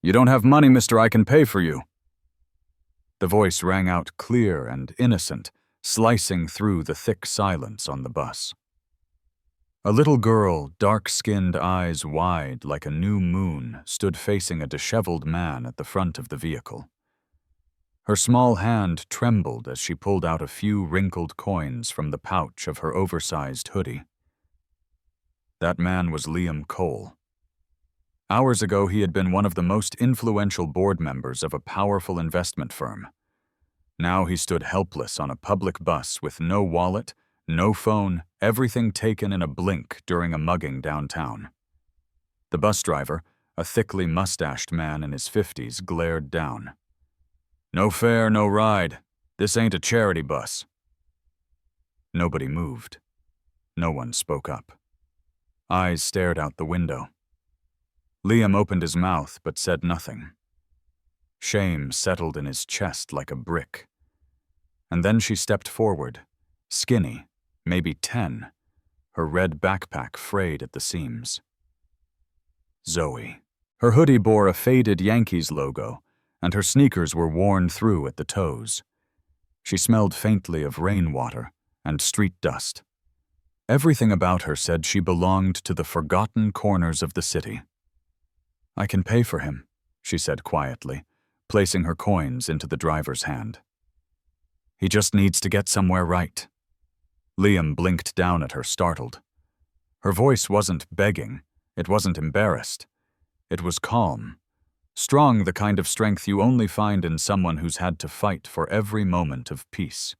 You don't have money, mister, I can pay for you. The voice rang out clear and innocent, slicing through the thick silence on the bus. A little girl, dark-skinned, eyes wide like a new moon, stood facing a disheveled man at the front of the vehicle. Her small hand trembled as she pulled out a few wrinkled coins from the pouch of her oversized hoodie. That man was Liam Cole. Hours ago, he had been one of the most influential board members of a powerful investment firm. Now he stood helpless on a public bus with no wallet, no phone, everything taken in a blink during a mugging downtown. The bus driver, a thickly mustached man in his 50s, glared down. "No fare, no ride. This ain't a charity bus." Nobody moved. No one spoke up. Eyes stared out the window. Liam opened his mouth but said nothing. Shame settled in his chest like a brick. And then she stepped forward, skinny, maybe 10, her red backpack frayed at the seams. Zoe. Her hoodie bore a faded Yankees logo, and her sneakers were worn through at the toes. She smelled faintly of rainwater and street dust. Everything about her said she belonged to the forgotten corners of the city. "I can pay for him," she said quietly, placing her coins into the driver's hand. "He just needs to get somewhere right." Liam blinked down at her, startled. Her voice wasn't begging, it wasn't embarrassed. It was calm, strong, the kind of strength you only find in someone who's had to fight for every moment of peace.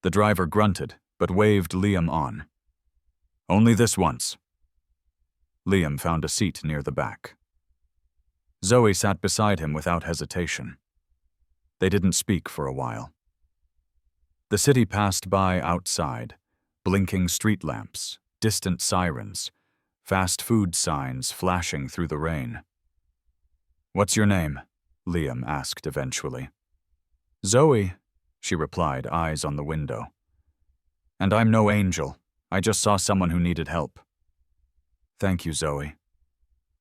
The driver grunted, but waved Liam on. "Only this once." Liam found a seat near the back. Zoe sat beside him without hesitation. They didn't speak for a while. The city passed by outside, blinking street lamps, distant sirens, fast food signs flashing through the rain. "What's your name?" Liam asked eventually. "Zoe," she replied, eyes on the window. "And I'm no angel. I just saw someone who needed help." "Thank you, Zoe."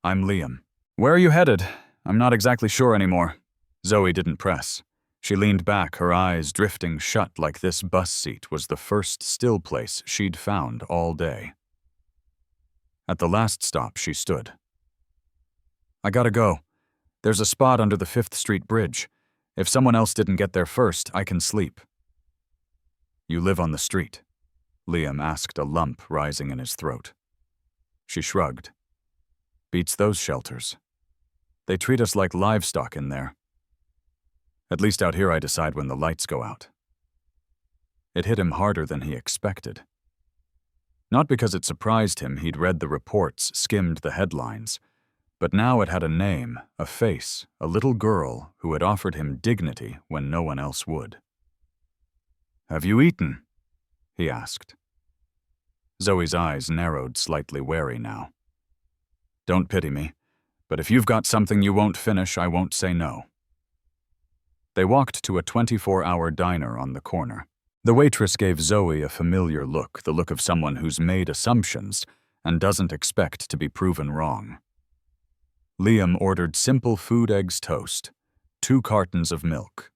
"I'm Liam." "Where are you headed? I'm not exactly sure anymore." Zoe didn't press. She leaned back, her eyes drifting shut like this bus seat was the first still place she'd found all day. At the last stop, she stood. "I gotta go. There's a spot under the 5th Street Bridge. If someone else didn't get there first, I can sleep." "You live on the street?" Liam asked, a lump rising in his throat. She shrugged. "Beats those shelters. They treat us like livestock in there. At least out here I decide when the lights go out." It hit him harder than he expected. Not because it surprised him, he'd read the reports, skimmed the headlines, but now it had a name, a face, a little girl who had offered him dignity when no one else would. "Have you eaten?" he asked. Zoe's eyes narrowed, slightly wary now. "Don't pity me, but if you've got something you won't finish, I won't say no." They walked to a 24-hour diner on the corner. The waitress gave Zoe a familiar look, the look of someone who's made assumptions and doesn't expect to be proven wrong. Liam ordered simple food eggs toast, 2 cartons of milk.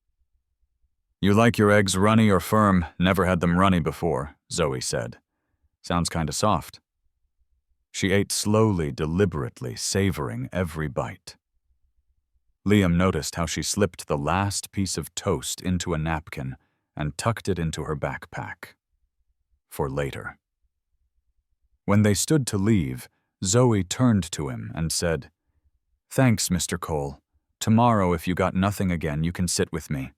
"You like your eggs runny or firm? Never had them runny before," Zoe said. "Sounds kinda soft." She ate slowly, deliberately, savoring every bite. Liam noticed how she slipped the last piece of toast into a napkin and tucked it into her backpack. For later. When they stood to leave, Zoe turned to him and said, "Thanks, Mr. Cole. Tomorrow, if you got nothing again, you can sit with me.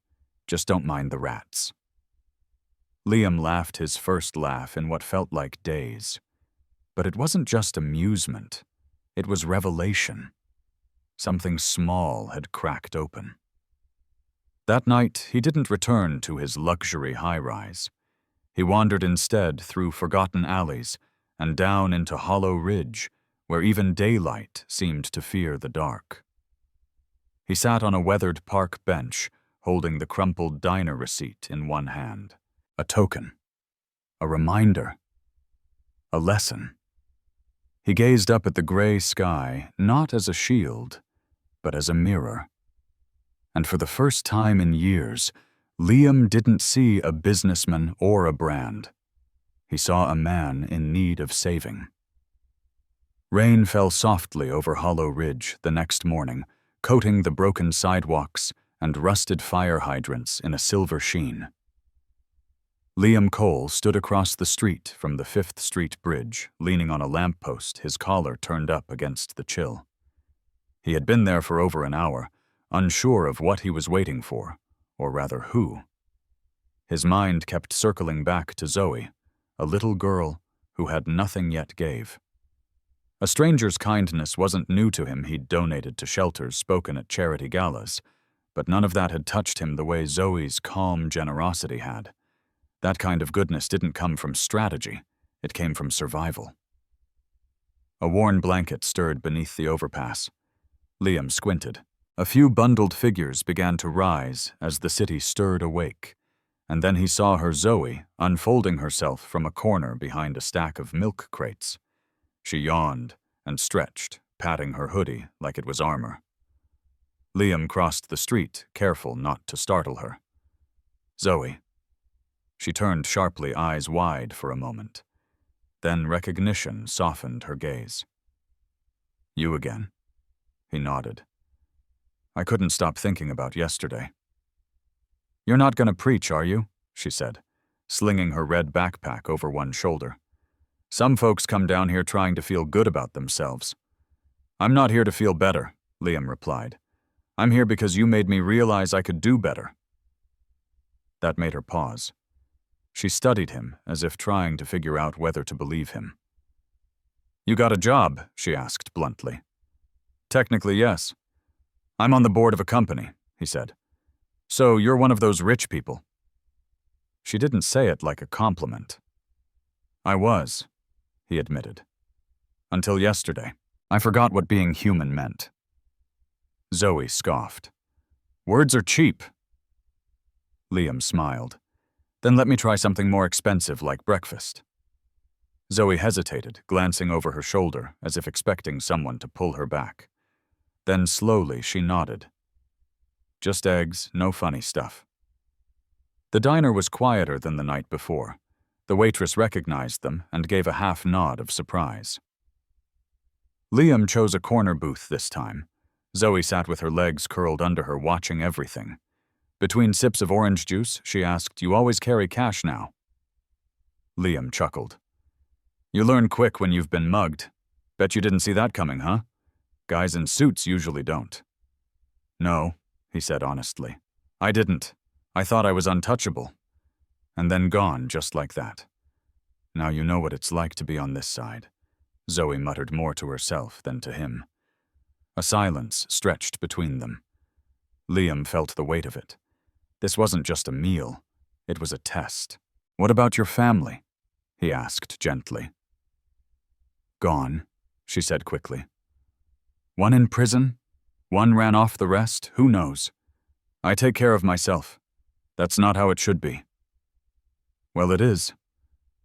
Just don't mind the rats." Liam laughed his first laugh in what felt like days. But it wasn't just amusement. It was revelation. Something small had cracked open. That night, he didn't return to his luxury high-rise. He wandered instead through forgotten alleys and down into Hollow Ridge, where even daylight seemed to fear the dark. He sat on a weathered park bench, holding the crumpled diner receipt in one hand. A token. A reminder. A lesson. He gazed up at the gray sky, not as a shield, but as a mirror. And for the first time in years, Liam didn't see a businessman or a brand. He saw a man in need of saving. Rain fell softly over Hollow Ridge the next morning, coating the broken sidewalks and rusted fire hydrants in a silver sheen. Liam Cole stood across the street from the 5th Street Bridge, leaning on a lamppost, his collar turned up against the chill. He had been there for over an hour, unsure of what he was waiting for, or rather who. His mind kept circling back to Zoe, a little girl who had nothing yet gave. A stranger's kindness wasn't new to him. He'd donated to shelters, spoken at charity galas, but none of that had touched him the way Zoe's calm generosity had. That kind of goodness didn't come from strategy, it came from survival. A worn blanket stirred beneath the overpass. Liam squinted. A few bundled figures began to rise as the city stirred awake, and then he saw her Zoe unfolding herself from a corner behind a stack of milk crates. She yawned and stretched, patting her hoodie like it was armor. Liam crossed the street, careful not to startle her. "Zoe." She turned sharply, eyes wide for a moment. Then recognition softened her gaze. "You again?" He nodded. "I couldn't stop thinking about yesterday." "You're not going to preach, are you?" she said, slinging her red backpack over one shoulder. "Some folks come down here trying to feel good about themselves." "I'm not here to feel better," Liam replied. "I'm here because you made me realize I could do better." That made her pause. She studied him as if trying to figure out whether to believe him. "You got a job?" she asked bluntly. "Technically, yes. I'm on the board of a company," he said. "So you're one of those rich people." She didn't say it like a compliment. "I was," he admitted. "Until yesterday. I forgot what being human meant." Zoe scoffed. "Words are cheap." Liam smiled. "Then let me try something more expensive like breakfast." Zoe hesitated, glancing over her shoulder as if expecting someone to pull her back. Then slowly she nodded. "Just eggs, no funny stuff." The diner was quieter than the night before. The waitress recognized them and gave a half nod of surprise. Liam chose a corner booth this time. Zoe sat with her legs curled under her, watching everything. Between sips of orange juice, she asked, "You always carry cash now?" Liam chuckled. "You learn quick when you've been mugged. Bet you didn't see that coming, huh? Guys in suits usually don't." "No," he said honestly. "I didn't. I thought I was untouchable. And then gone just like that. Now you know what it's like to be on this side." Zoe muttered more to herself than to him. A silence stretched between them. Liam felt the weight of it. This wasn't just a meal. It was a test. "What about your family?" he asked gently. "Gone," she said quickly. "One in prison? One ran off the rest? Who knows? I take care of myself. That's not how it should be." "Well, it is.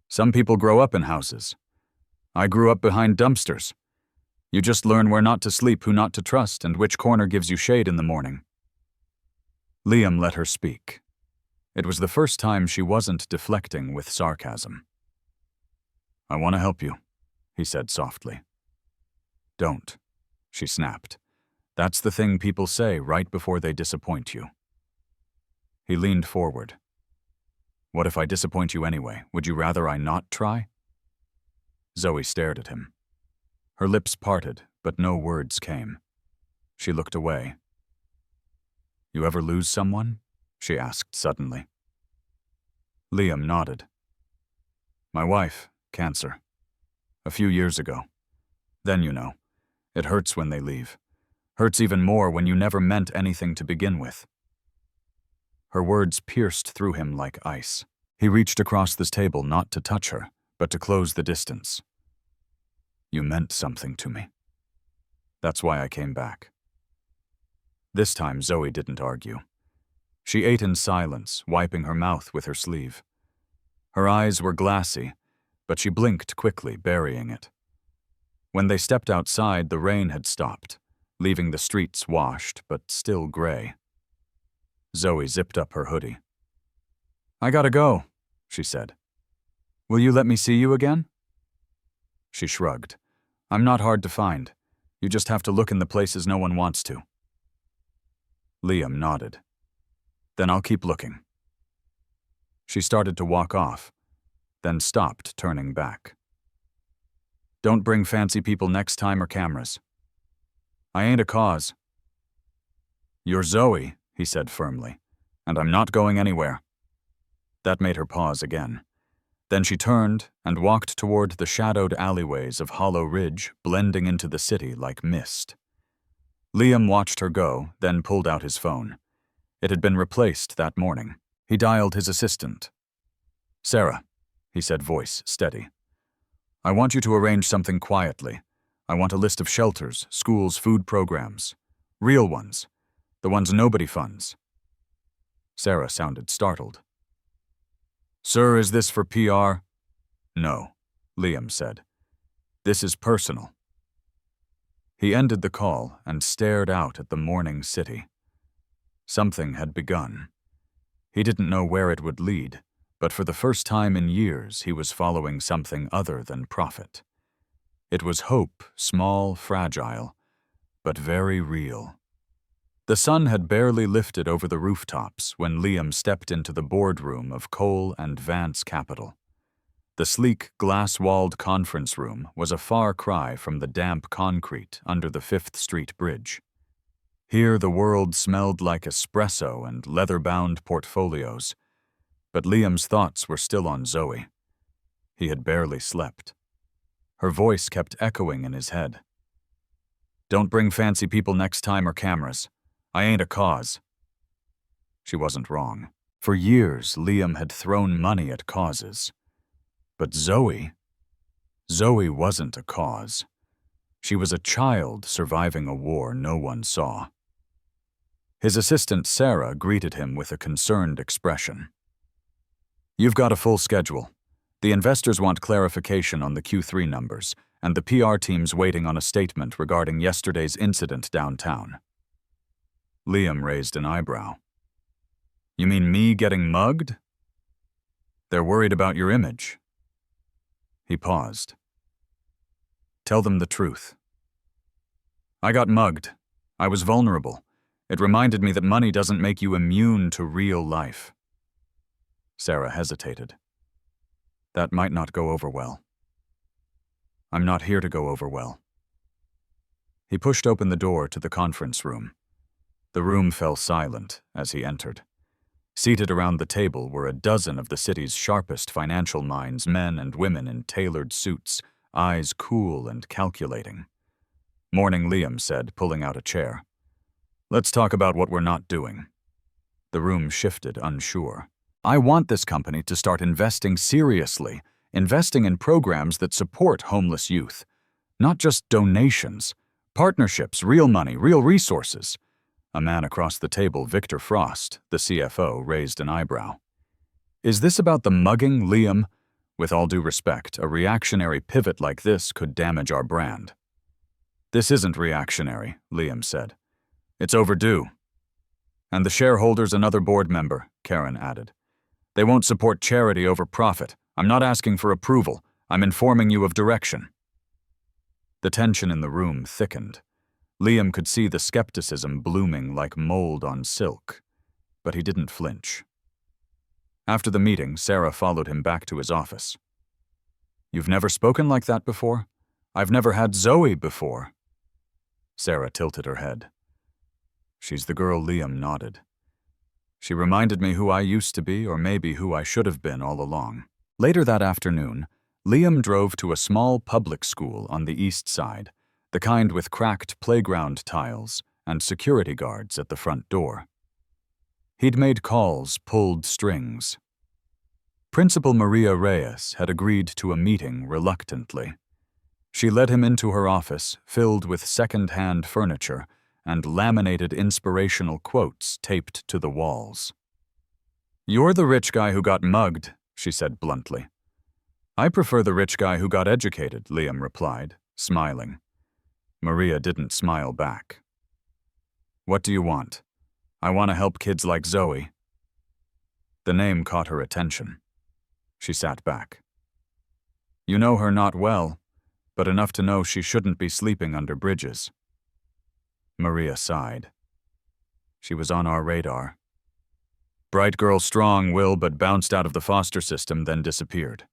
Some people grow up in houses. I grew up behind dumpsters. You just learn where not to sleep, who not to trust, and which corner gives you shade in the morning." Liam let her speak. It was the first time she wasn't deflecting with sarcasm. "I want to help you," he said softly. "Don't," she snapped. "That's the thing people say right before they disappoint you." He leaned forward. "What if I disappoint you anyway? Would you rather I not try?" Zoe stared at him. Her lips parted, but no words came. She looked away. "You ever lose someone?" she asked suddenly. Liam nodded. "My wife, cancer. A few years ago. Then you know. It hurts when they leave. Hurts even more when you never meant anything to begin with." Her words pierced through him like ice. He reached across this table not to touch her, but to close the distance. "You meant something to me. That's why I came back." This time Zoe didn't argue. She ate in silence, wiping her mouth with her sleeve. Her eyes were glassy, but she blinked quickly, burying it. When they stepped outside, the rain had stopped, leaving the streets washed but still gray. Zoe zipped up her hoodie. "I gotta go," she said. "Will you let me see you again?" She shrugged. "I'm not hard to find. You just have to look in the places no one wants to." Liam nodded. "Then I'll keep looking." She started to walk off, then stopped, turning back. "Don't bring fancy people next time or cameras." "I ain't a cause." "You're Zoe," he said firmly, "and I'm not going anywhere." That made her pause again. Then she turned and walked toward the shadowed alleyways of Hollow Ridge, blending into the city like mist. Liam watched her go, then pulled out his phone. It had been replaced that morning. He dialed his assistant. "Sarah," he said, voice steady. "I want you to arrange something quietly. I want a list of shelters, schools, food programs. Real ones. The ones nobody funds." Sarah sounded startled. "Sir, is this for PR?" "No," Liam said. "This is personal." He ended the call and stared out at the morning city. Something had begun. He didn't know where it would lead, but for the first time in years he was following something other than profit. It was hope, small, fragile, but very real. The sun had barely lifted over the rooftops when Liam stepped into the boardroom of Cole and Vance Capital. The sleek, glass-walled conference room was a far cry from the damp concrete under the 5th Street Bridge. Here the world smelled like espresso and leather-bound portfolios, but Liam's thoughts were still on Zoe. He had barely slept. Her voice kept echoing in his head. "Don't bring fancy people next time or cameras. I ain't a cause." She wasn't wrong. For years, Liam had thrown money at causes. But Zoe wasn't a cause. She was a child surviving a war no one saw. His assistant, Sarah, greeted him with a concerned expression. "You've got a full schedule. The investors want clarification on the Q3 numbers, and the PR team's waiting on a statement regarding yesterday's incident downtown." Liam raised an eyebrow. "You mean me getting mugged?" "They're worried about your image." He paused. "Tell them the truth." "I got mugged. I was vulnerable. It reminded me that money doesn't make you immune to real life." Sarah hesitated. "That might not go over well." "I'm not here to go over well." He pushed open the door to the conference room. The room fell silent as he entered. Seated around the table were a dozen of the city's sharpest financial minds, men and women in tailored suits, eyes cool and calculating. "Morning," Liam said, pulling out a chair. "Let's talk about what we're not doing." The room shifted, unsure. "I want this company to start investing seriously, investing in programs that support homeless youth. Not just donations. Partnerships, real money, real resources." A man across the table, Victor Frost, the CFO, raised an eyebrow. "Is this about the mugging, Liam? With all due respect, a reactionary pivot like this could damage our brand." "This isn't reactionary," Liam said. "It's overdue." "And the shareholder's another board member," Karen added. "They won't support charity over profit. I'm not asking for approval. I'm informing you of direction." The tension in the room thickened. Liam could see the skepticism blooming like mold on silk, but he didn't flinch. After the meeting, Sarah followed him back to his office. "You've never spoken like that before? I've never had Zoe before." Sarah tilted her head. "She's the girl," Liam nodded. "She reminded me who I used to be, or maybe who I should have been all along." Later that afternoon, Liam drove to a small public school on the east side, the kind with cracked playground tiles and security guards at the front door. He'd made calls, pulled strings. Principal Maria Reyes had agreed to a meeting reluctantly. She led him into her office, filled with second-hand furniture and laminated inspirational quotes taped to the walls. "You're the rich guy who got mugged," she said bluntly. "I prefer the rich guy who got educated," Liam replied, smiling. Maria didn't smile back. What do you want? I want to help kids like Zoe. The name caught her attention. She sat back. You know her not well, but enough to know she shouldn't be sleeping under bridges. Maria sighed. She was on our radar. Bright girl, strong will, but bounced out of the foster system, then disappeared.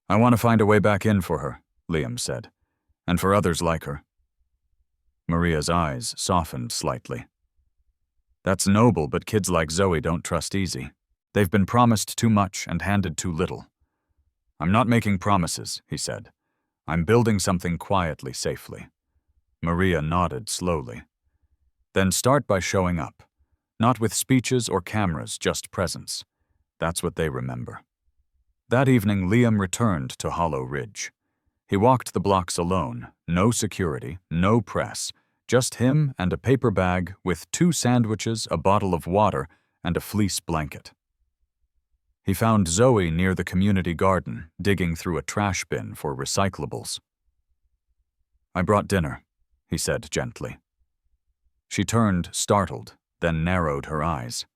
I want to find a way back in for her, Liam said, and for others like her. Maria's eyes softened slightly. That's noble, but kids like Zoe don't trust easy. They've been promised too much and handed too little. I'm not making promises, he said. I'm building something quietly, safely. Maria nodded slowly. Then start by showing up. Not with speeches or cameras, just presence. That's what they remember. That evening, Liam returned to Hollow Ridge. He walked the blocks alone, no security, no press, just him and a paper bag with 2 sandwiches, a bottle of water, and a fleece blanket. He found Zoe near the community garden, digging through a trash bin for recyclables. I brought dinner, he said gently. She turned, startled, then narrowed her eyes.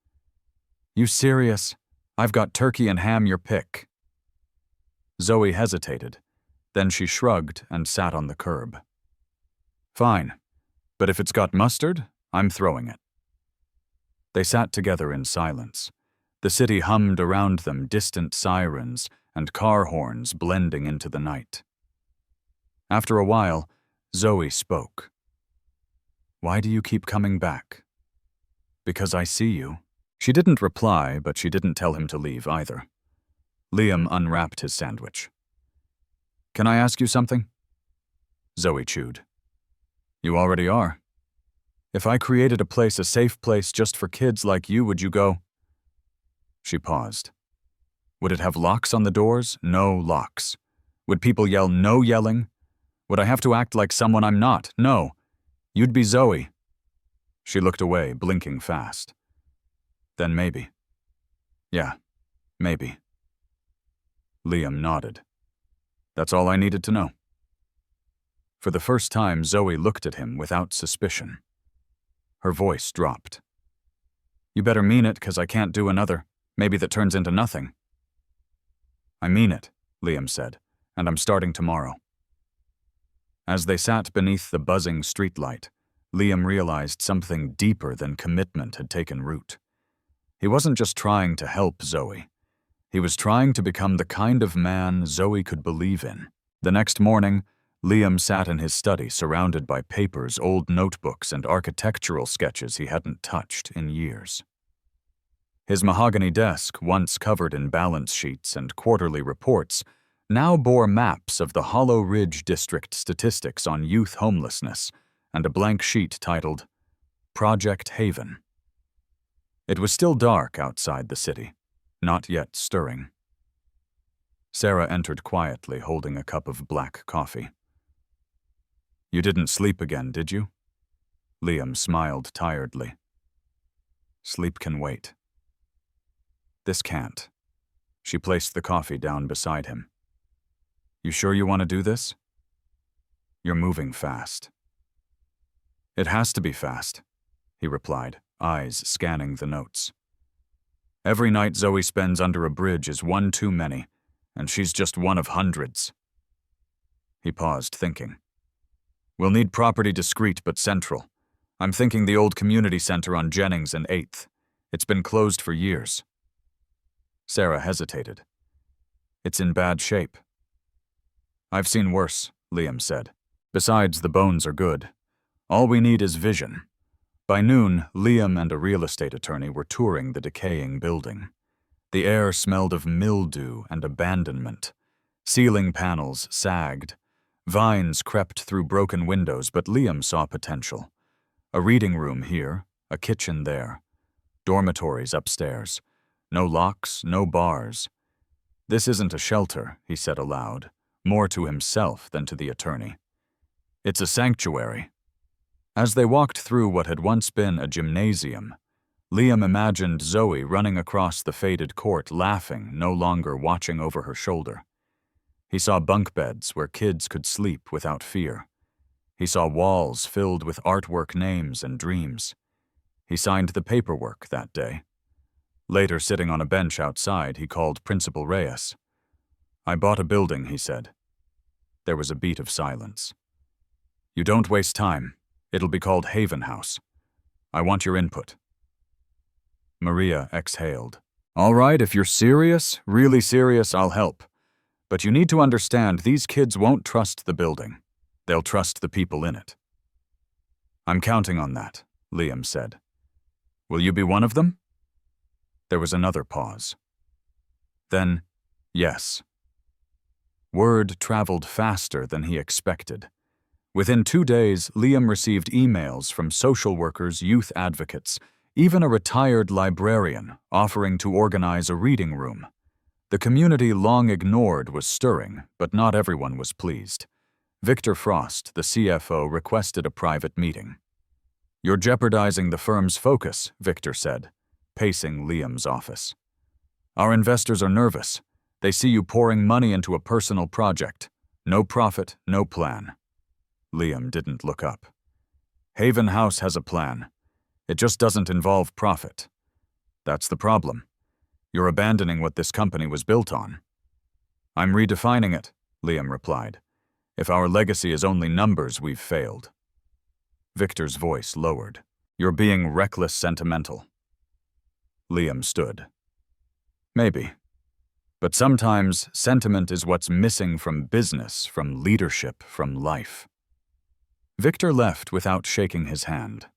You serious? I've got turkey and ham, your pick. Zoe hesitated. Then she shrugged and sat on the curb. Fine, but if it's got mustard, I'm throwing it. They sat together in silence. The city hummed around them, distant sirens and car horns blending into the night. After a while, Zoe spoke. Why do you keep coming back? Because I see you. She didn't reply, but she didn't tell him to leave either. Liam unwrapped his sandwich. Can I ask you something? Zoe chewed. You already are. If I created a place, a safe place just for kids like you, would you go? She paused. Would it have locks on the doors? No locks. Would people yell no yelling? Would I have to act like someone I'm not? No. You'd be Zoe. She looked away, blinking fast. Then maybe. Yeah, maybe. Liam nodded. That's all I needed to know. For the first time, Zoe looked at him without suspicion. Her voice dropped. You better mean it, 'cause I can't do another. Maybe that turns into nothing. I mean it, Liam said, and I'm starting tomorrow. As they sat beneath the buzzing streetlight, Liam realized something deeper than commitment had taken root. He wasn't just trying to help Zoe. He was trying to become the kind of man Zoe could believe in. The next morning, Liam sat in his study surrounded by papers, old notebooks, and architectural sketches he hadn't touched in years. His mahogany desk, once covered in balance sheets and quarterly reports, now bore maps of the Hollow Ridge District statistics on youth homelessness and a blank sheet titled Project Haven. It was still dark outside the city, not yet stirring. Sarah entered quietly, holding a cup of black coffee. You didn't sleep again, did you? Liam smiled tiredly. Sleep can wait. This can't. She placed the coffee down beside him. You sure you want to do this? You're moving fast. It has to be fast, he replied, eyes scanning the notes. Every night Zoe spends under a bridge is one too many, and she's just one of hundreds. He paused, thinking. We'll need property discreet but central. I'm thinking the old community center on Jennings and 8th. It's been closed for years. Sarah hesitated. It's in bad shape. I've seen worse, Liam said. Besides, the bones are good. All we need is vision. By noon, Liam and a real estate attorney were touring the decaying building. The air smelled of mildew and abandonment. Ceiling panels sagged. Vines crept through broken windows, but Liam saw potential. A reading room here, a kitchen there. Dormitories upstairs. No locks, no bars. This isn't a shelter, he said aloud, more to himself than to the attorney. It's a sanctuary. As they walked through what had once been a gymnasium, Liam imagined Zoe running across the faded court, laughing, no longer watching over her shoulder. He saw bunk beds where kids could sleep without fear. He saw walls filled with artwork, names, and dreams. He signed the paperwork that day. Later, sitting on a bench outside, he called Principal Reyes. "I bought a building," he said. There was a beat of silence. "You don't waste time. It'll be called Haven House. I want your input." Maria exhaled. "All right, if you're serious, really serious, I'll help. But you need to understand these kids won't trust the building. They'll trust the people in it." "I'm counting on that," Liam said. "Will you be one of them?" There was another pause. Then, yes. Word traveled faster than he expected. Within 2 days, Liam received emails from social workers, youth advocates, even a retired librarian offering to organize a reading room. The community long ignored was stirring, but not everyone was pleased. Victor Frost, the CFO, requested a private meeting. "You're jeopardizing the firm's focus," Victor said, pacing Liam's office. "Our investors are nervous. They see you pouring money into a personal project. No profit, no plan." Liam didn't look up. "Haven House has a plan. It just doesn't involve profit. That's the problem. You're abandoning what this company was built on." "I'm redefining it," Liam replied. "If our legacy is only numbers, we've failed." Victor's voice lowered. "You're being reckless sentimental." Liam stood. "Maybe. But sometimes sentiment is what's missing from business, from leadership, from life." Victor left without shaking his hand.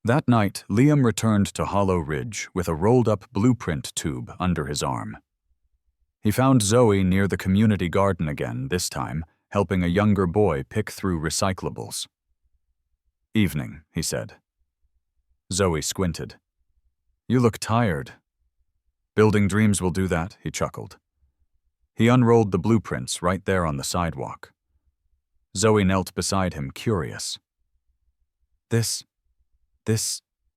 That night, Liam returned to Hollow Ridge with a rolled-up blueprint tube under his arm. He found Zoe near the community garden again, this time helping a younger boy pick through recyclables. "Evening," he said. Zoe squinted. "You look tired." "Building dreams will do that," he chuckled. He unrolled the blueprints right there on the sidewalk. Zoe knelt beside him, curious. This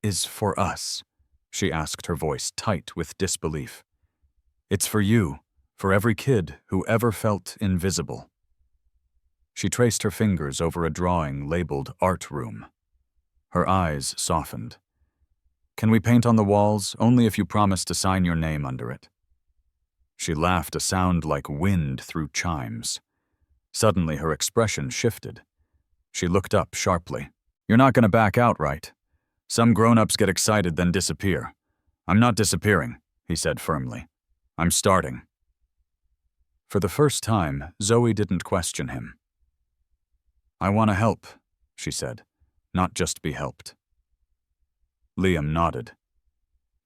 is for us," she asked, her voice tight with disbelief. "It's for you, for every kid who ever felt invisible." She traced her fingers over a drawing labeled Art Room. Her eyes softened. "Can we paint on the walls, only if you promise to sign your name under it?" She laughed, a sound like wind through chimes. Suddenly her expression shifted. She looked up sharply. "You're not going to back out, right? Some grown-ups get excited then disappear. I'm not disappearing," he said firmly. "I'm starting." For the first time, Zoe didn't question him. "I want to help," she said, "not just be helped." Liam nodded.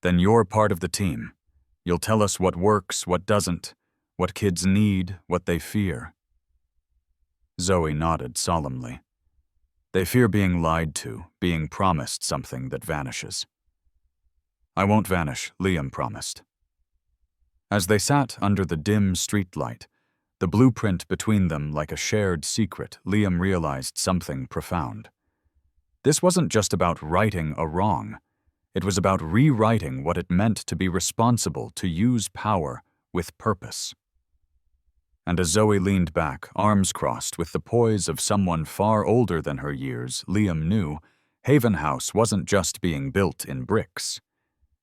"Then you're part of the team. You'll tell us what works, what doesn't, what kids need, what they fear." Zoe nodded solemnly. "They fear being lied to, being promised something that vanishes." "I won't vanish," Liam promised. As they sat under the dim streetlight, the blueprint between them like a shared secret, Liam realized something profound. This wasn't just about righting a wrong. It was about rewriting what it meant to be responsible, to use power with purpose. And as Zoe leaned back, arms crossed, with the poise of someone far older than her years, Liam knew Haven House wasn't just being built in bricks.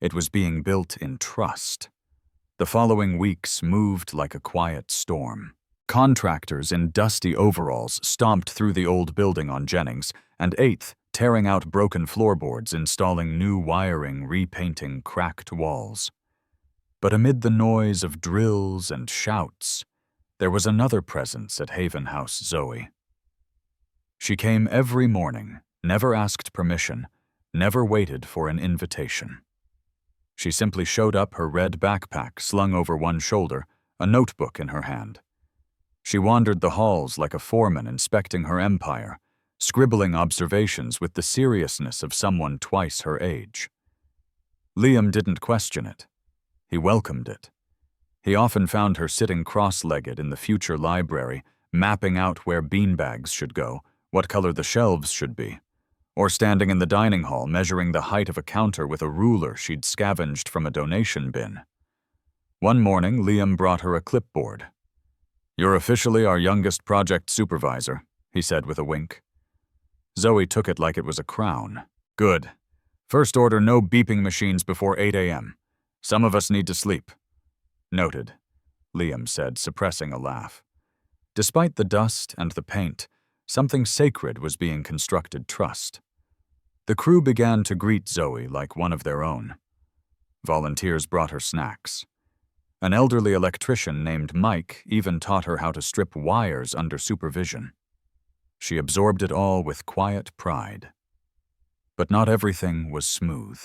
It was being built in trust. The following weeks moved like a quiet storm. Contractors in dusty overalls stomped through the old building on Jennings, and 8th, tearing out broken floorboards, installing new wiring, repainting cracked walls. But amid the noise of drills and shouts, there was another presence at Haven House, Zoe. She came every morning, never asked permission, never waited for an invitation. She simply showed up, her red backpack slung over one shoulder, a notebook in her hand. She wandered the halls like a foreman inspecting her empire, scribbling observations with the seriousness of someone twice her age. Liam didn't question it. He welcomed it. He often found her sitting cross-legged in the future library, mapping out where beanbags should go, what color the shelves should be, or standing in the dining hall measuring the height of a counter with a ruler she'd scavenged from a donation bin. One morning, Liam brought her a clipboard. "You're officially our youngest project supervisor," he said with a wink. Zoe took it like it was a crown. Good. First order, no beeping machines before 8 a.m. Some of us need to sleep. Noted, Liam said, suppressing a laugh. Despite the dust and the paint, something sacred was being constructed trust. The crew began to greet Zoe like one of their own. Volunteers brought her snacks. An elderly electrician named Mike even taught her how to strip wires under supervision. She absorbed it all with quiet pride. But not everything was smooth.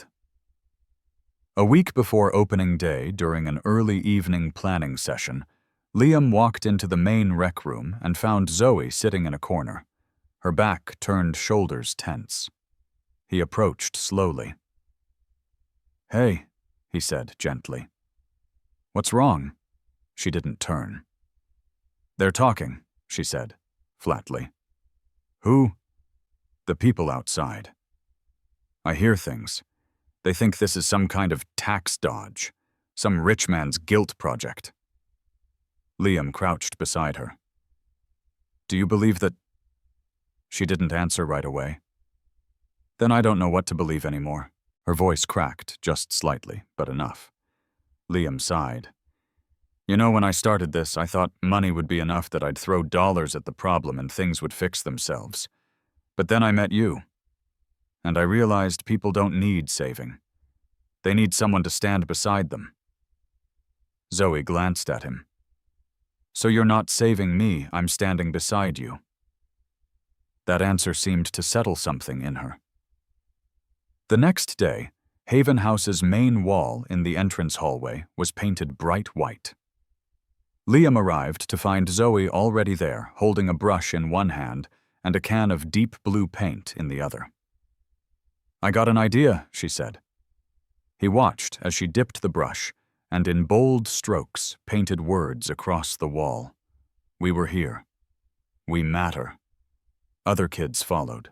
A week before opening day, during an early evening planning session, Liam walked into the main rec room and found Zoe sitting in a corner, her back turned, shoulders tense. He approached slowly. "Hey," he said gently. "What's wrong?" She didn't turn. "They're talking," she said, flatly. "Who?" "The people outside. I hear things. They think this is some kind of tax dodge, some rich man's guilt project." Liam crouched beside her. "Do you believe that—" She didn't answer right away. "Then I don't know what to believe anymore." Her voice cracked, just slightly, but enough. Liam sighed. "You know, when I started this, I thought money would be enough, that I'd throw dollars at the problem and things would fix themselves. But then I met you. And I realized people don't need saving. They need someone to stand beside them." Zoe glanced at him. "So you're not saving me, I'm standing beside you." That answer seemed to settle something in her. The next day, Haven House's main wall in the entrance hallway was painted bright white. Liam arrived to find Zoe already there, holding a brush in one hand and a can of deep blue paint in the other. "I got an idea," she said. He watched as she dipped the brush and in bold strokes painted words across the wall. "We were here. We matter." Other kids followed.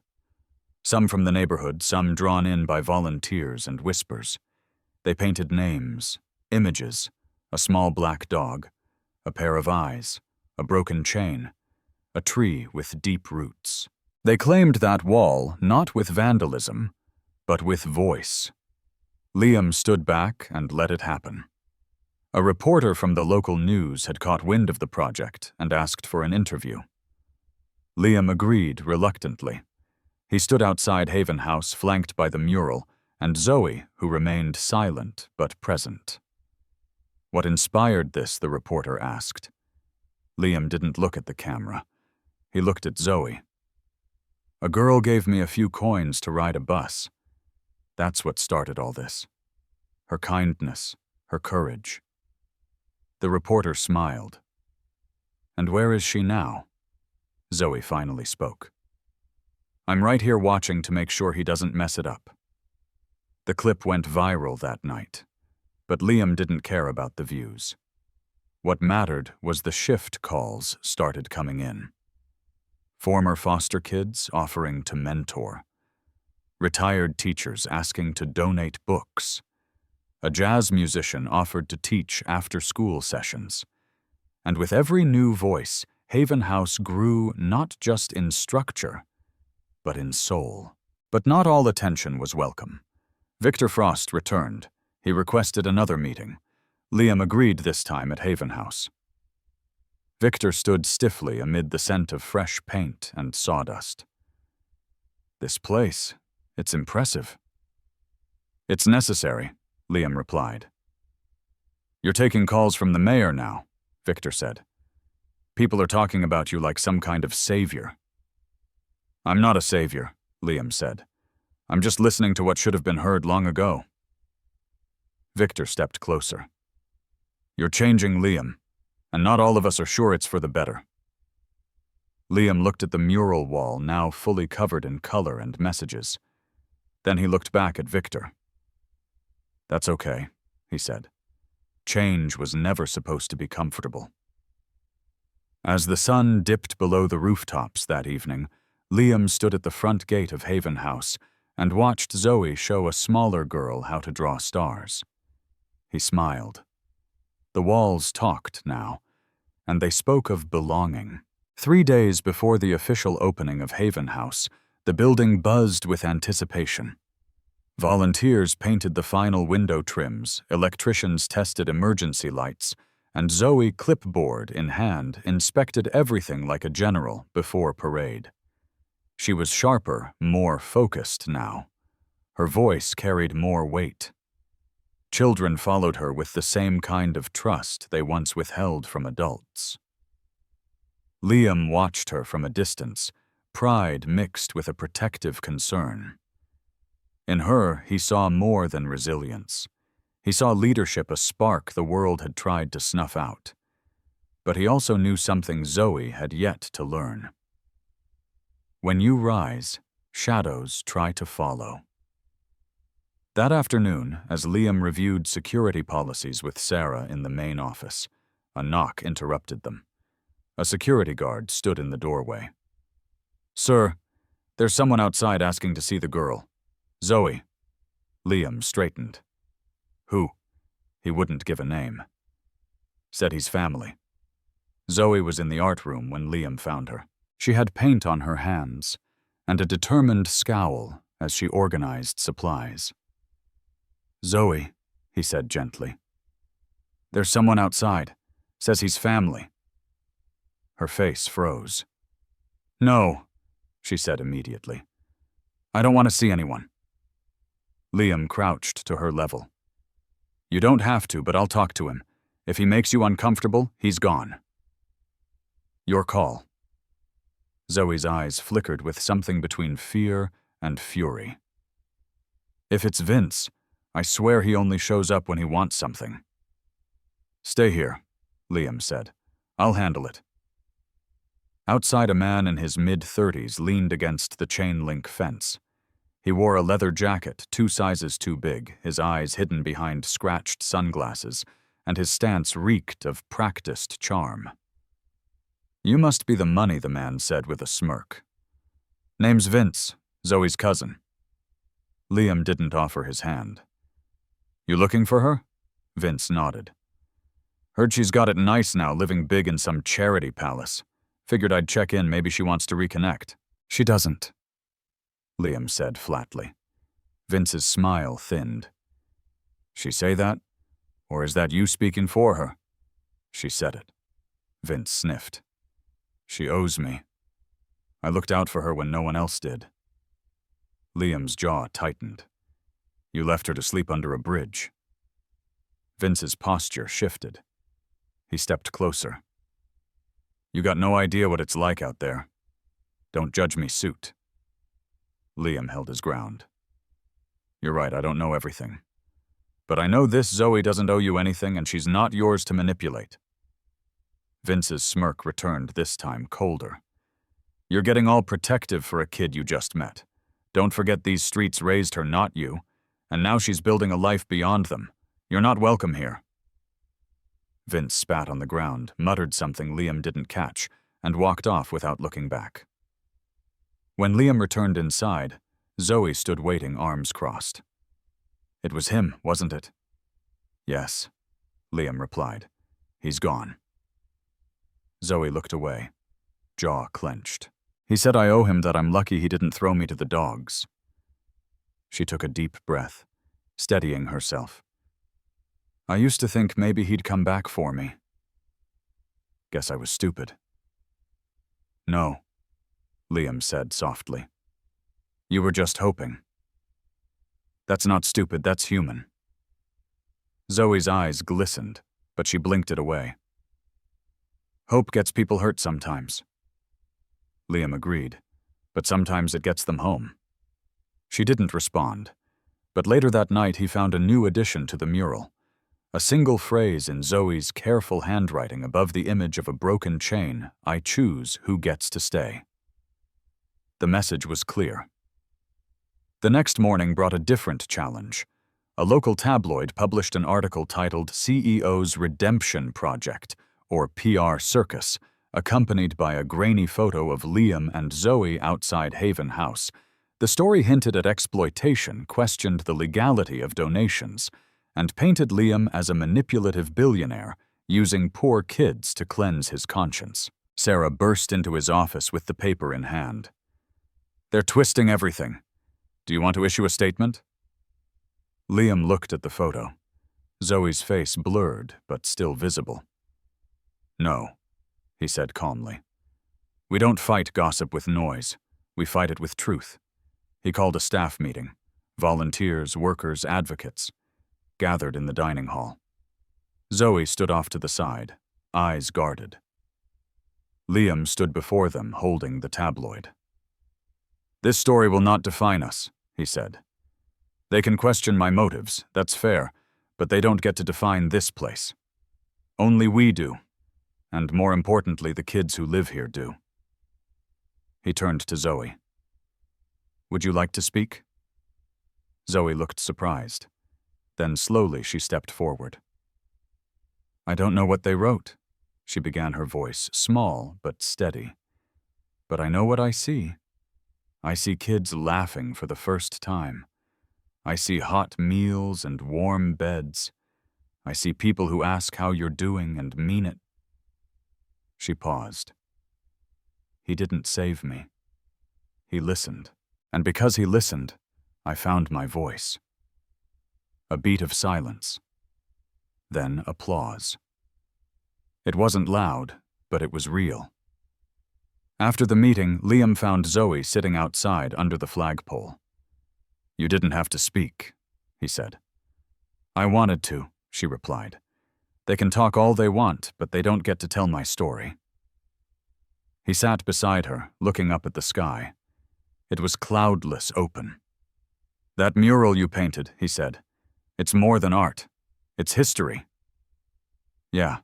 Some from the neighborhood, some drawn in by volunteers and whispers. They painted names, images, a small black dog, a pair of eyes, a broken chain, a tree with deep roots. They claimed that wall not with vandalism, but with voice. Liam stood back and let it happen. A reporter from the local news had caught wind of the project and asked for an interview. Liam agreed reluctantly. He stood outside Haven House, flanked by the mural, and Zoe, who remained silent but present. "What inspired this?" the reporter asked. Liam didn't look at the camera. He looked at Zoe. "A girl gave me a few coins to ride a bus. That's what started all this. Her kindness, her courage." The reporter smiled. "And where is she now?" Zoe finally spoke. "I'm right here watching to make sure he doesn't mess it up." The clip went viral that night, but Liam didn't care about the views. What mattered was the shift calls started coming in. Former foster kids offering to mentor. Retired teachers asking to donate books. A jazz musician offered to teach after-school sessions. And with every new voice, Haven House grew not just in structure, but in soul. But not all attention was welcome. Victor Frost returned. He requested another meeting. Liam agreed this time at Haven House. Victor stood stiffly amid the scent of fresh paint and sawdust. "This place, it's impressive." "It's necessary," Liam replied. "You're taking calls from the mayor now," Victor said. "People are talking about you like some kind of savior." "I'm not a savior," Liam said. "I'm just listening to what should have been heard long ago." Victor stepped closer. "You're changing, Liam, and not all of us are sure it's for the better." Liam looked at the mural wall, now fully covered in color and messages. Then he looked back at Victor. "That's okay," he said. "Change was never supposed to be comfortable." As the sun dipped below the rooftops that evening, Liam stood at the front gate of Haven House and watched Zoe show a smaller girl how to draw stars. He smiled. The walls talked now, and they spoke of belonging. 3 days before the official opening of Haven House, The building buzzed with anticipation. Volunteers painted the final window trims, electricians tested emergency lights, and Zoe, clipboard in hand, inspected everything like a general before parade. She was sharper, more focused now. Her voice carried more weight. Children followed her with the same kind of trust they once withheld from adults. Liam watched her from a distance, pride mixed with a protective concern. In her, he saw more than resilience. He saw leadership, a spark the world had tried to snuff out. But he also knew something Zoe had yet to learn. When you rise, shadows try to follow. That afternoon, as Liam reviewed security policies with Sarah in the main office, a knock interrupted them. A security guard stood in the doorway. "Sir, there's someone outside asking to see the girl. Zoe." Liam straightened. "Who?" He wouldn't give a name. Said he's family. Zoe was in the art room when Liam found her. She had paint on her hands and a determined scowl as she organized supplies. "Zoe," he said gently. "There's someone outside. Says he's family." Her face froze. "No," she said immediately. "I don't want to see anyone." Liam crouched to her level. "You don't have to, but I'll talk to him. If he makes you uncomfortable, he's gone." "Your call." Zoe's eyes flickered with something between fear and fury. "If it's Vince, I swear he only shows up when he wants something." "Stay here," Liam said. "I'll handle it." Outside, a man in his mid-30s leaned against the chain-link fence. He wore a leather jacket 2 sizes too big, his eyes hidden behind scratched sunglasses, and his stance reeked of practiced charm. "You must be the money," the man said with a smirk. "Name's Vince, Zoe's cousin." Liam didn't offer his hand. "You looking for her?" Vince nodded. "Heard she's got it nice now, living big in some charity palace. Figured I'd check in, maybe she wants to reconnect." "She doesn't," Liam said flatly. Vince's smile thinned. "She say that? Or is that you speaking for her?" "She said it." Vince sniffed. "She owes me. I looked out for her when no one else did." Liam's jaw tightened. "You left her to sleep under a bridge." Vince's posture shifted. He stepped closer. "You got no idea what it's like out there. Don't judge me, suit." Liam held his ground. "You're right, I don't know everything. But I know this: Zoe doesn't owe you anything, and she's not yours to manipulate." Vince's smirk returned, this time colder. "You're getting all protective for a kid you just met. Don't forget these streets raised her, not you. And now she's building a life beyond them. You're not welcome here." Vince spat on the ground, muttered something Liam didn't catch, and walked off without looking back. When Liam returned inside, Zoe stood waiting, arms crossed. "It was him, wasn't it?" "Yes," Liam replied. "He's gone." Zoe looked away, jaw clenched. "He said I owe him that. I'm lucky he didn't throw me to the dogs." She took a deep breath, steadying herself. "I used to think maybe he'd come back for me. Guess I was stupid." "No," Liam said softly. "You were just hoping." "That's not stupid, that's human." Zoe's eyes glistened, but she blinked it away. "Hope gets people hurt sometimes." Liam agreed, but sometimes it gets them home. She didn't respond, but later that night he found a new addition to the mural. A single phrase in Zoe's careful handwriting above the image of a broken chain: "I choose who gets to stay." The message was clear. The next morning brought a different challenge. A local tabloid published an article titled "CEO's Redemption Project," or PR Circus, accompanied by a grainy photo of Liam and Zoe outside Haven House. The story hinted at exploitation, questioned the legality of donations, and painted Liam as a manipulative billionaire, using poor kids to cleanse his conscience. Sarah burst into his office with the paper in hand. They're twisting everything. Do you want to issue a statement? Liam looked at the photo. Zoe's face blurred, but still visible. No, he said calmly. We don't fight gossip with noise. We fight it with truth. He called a staff meeting. Volunteers, workers, advocates gathered in the dining hall. Zoe stood off to the side, eyes guarded. Liam stood before them, holding the tabloid. This story will not define us, he said. They can question my motives, that's fair, but they don't get to define this place. Only we do, and more importantly, the kids who live here do. He turned to Zoe. Would you like to speak? Zoe looked surprised. Then slowly she stepped forward. I don't know what they wrote, she began, her voice small but steady. But I know what I see. I see kids laughing for the first time. I see hot meals and warm beds. I see people who ask how you're doing and mean it. She paused. He didn't save me. He listened, and because he listened, I found my voice. A beat of silence. Then applause. It wasn't loud, but it was real. After the meeting, Liam found Zoe sitting outside under the flagpole. You didn't have to speak, he said. I wanted to, she replied. They can talk all they want, but they don't get to tell my story. He sat beside her, looking up at the sky. It was cloudless open. That mural you painted, he said. It's more than art. It's history. Yeah,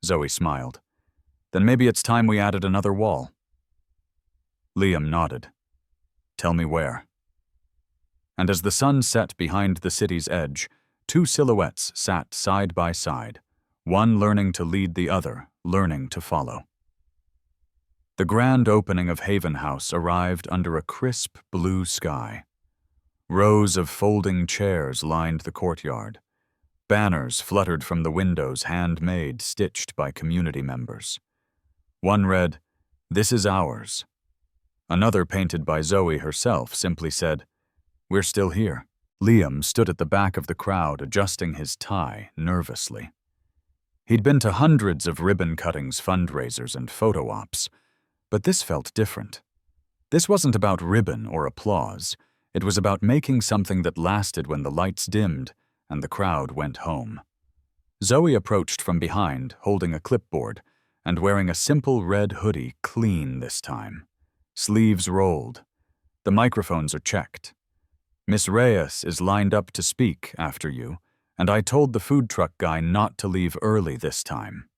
Zoe smiled. Then maybe it's time we added another wall. Liam nodded. Tell me where. And as the sun set behind the city's edge, two silhouettes sat side by side, one learning to lead the other, learning to follow. The grand opening of Haven House arrived under a crisp blue sky. Rows of folding chairs lined the courtyard. Banners fluttered from the windows, handmade, stitched by community members. One read, "This is ours." Another, painted by Zoe herself, simply said, "We're still here." Liam stood at the back of the crowd, adjusting his tie nervously. He'd been to hundreds of ribbon cuttings, fundraisers, and photo ops, but this felt different. This wasn't about ribbon or applause. It was about making something that lasted when the lights dimmed and the crowd went home. Zoe approached from behind, holding a clipboard and wearing a simple red hoodie, clean this time. Sleeves rolled. The microphones are checked. Miss Reyes is lined up to speak after you, and I told the food truck guy not to leave early this time.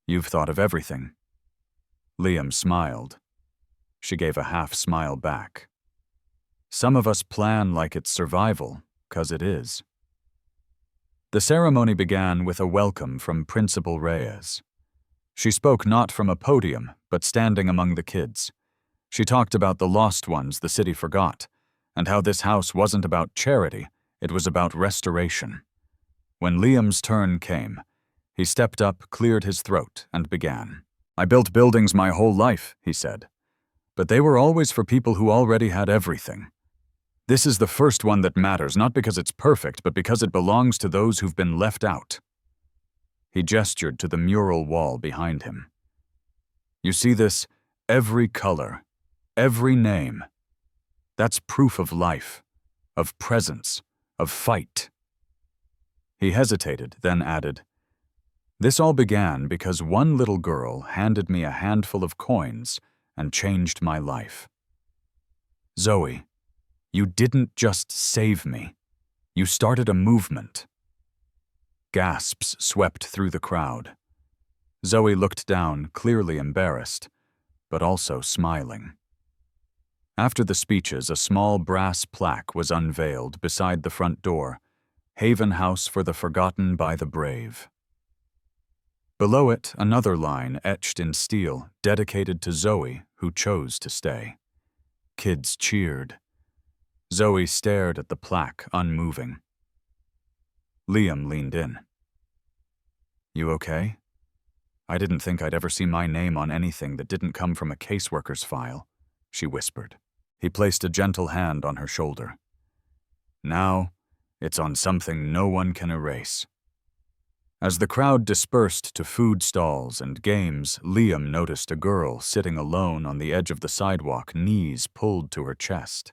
You've thought of everything. Liam smiled. She gave a half-smile back. Some of us plan like it's survival, 'cause it is. The ceremony began with a welcome from Principal Reyes. She spoke not from a podium, but standing among the kids. She talked about the lost ones the city forgot, and how this house wasn't about charity, it was about restoration. When Liam's turn came, he stepped up, cleared his throat, and began. I built buildings my whole life, he said, but they were always for people who already had everything. This is the first one that matters, not because it's perfect, but because it belongs to those who've been left out. He gestured to the mural wall behind him. You see this? Every color, every name. That's proof of life, of presence, of fight. He hesitated, then added, This all began because one little girl handed me a handful of coins and changed my life. Zoe, you didn't just save me. You started a movement. Gasps swept through the crowd. Zoe looked down, clearly embarrassed, but also smiling. After the speeches, a small brass plaque was unveiled beside the front door, Haven House for the Forgotten by the Brave. Below it, another line etched in steel, dedicated to Zoe, who chose to stay. Kids cheered. Zoe stared at the plaque, unmoving. Liam leaned in. You okay? I didn't think I'd ever see my name on anything that didn't come from a caseworker's file, she whispered. He placed a gentle hand on her shoulder. Now, it's on something no one can erase. As the crowd dispersed to food stalls and games, Liam noticed a girl sitting alone on the edge of the sidewalk, knees pulled to her chest.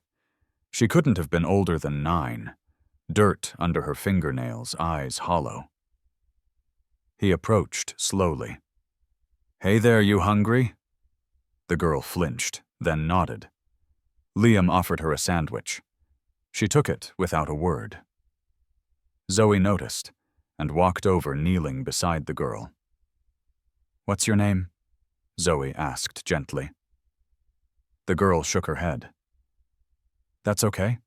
She couldn't have been older than 9, dirt under her fingernails, eyes hollow. He approached slowly. "Hey there, you hungry?" The girl flinched, then nodded. Liam offered her a sandwich. She took it without a word. Zoe noticed and walked over, kneeling beside the girl. "What's your name?" Zoe asked gently. The girl shook her head. "That's okay,"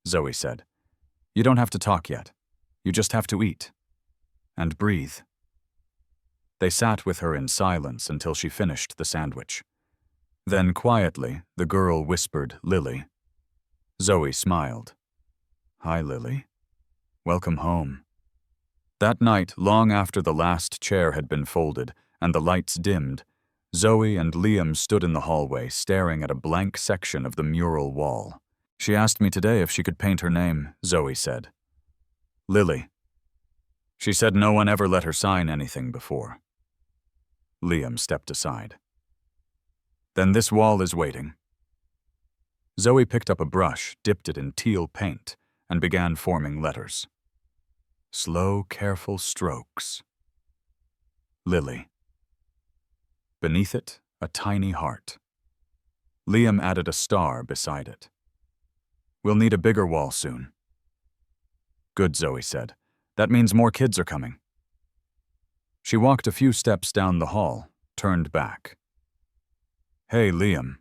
Zoe said. "You don't have to talk yet. You just have to eat. And breathe." They sat with her in silence until she finished the sandwich. Then quietly, the girl whispered Lily. Zoe smiled. "Hi, Lily. Welcome home." That night, long after the last chair had been folded and the lights dimmed, Zoe and Liam stood in the hallway staring at a blank section of the mural wall. "She asked me today if she could paint her name," Zoe said. "Lily. She said no one ever let her sign anything before." Liam stepped aside. "Then this wall is waiting." Zoe picked up a brush, dipped it in teal paint, and began forming letters. Slow, careful strokes. Lily. Beneath it, a tiny heart. Liam added a star beside it. "We'll need a bigger wall soon." "Good," Zoe said. "That means more kids are coming." She walked a few steps down the hall, turned back. "Hey, Liam.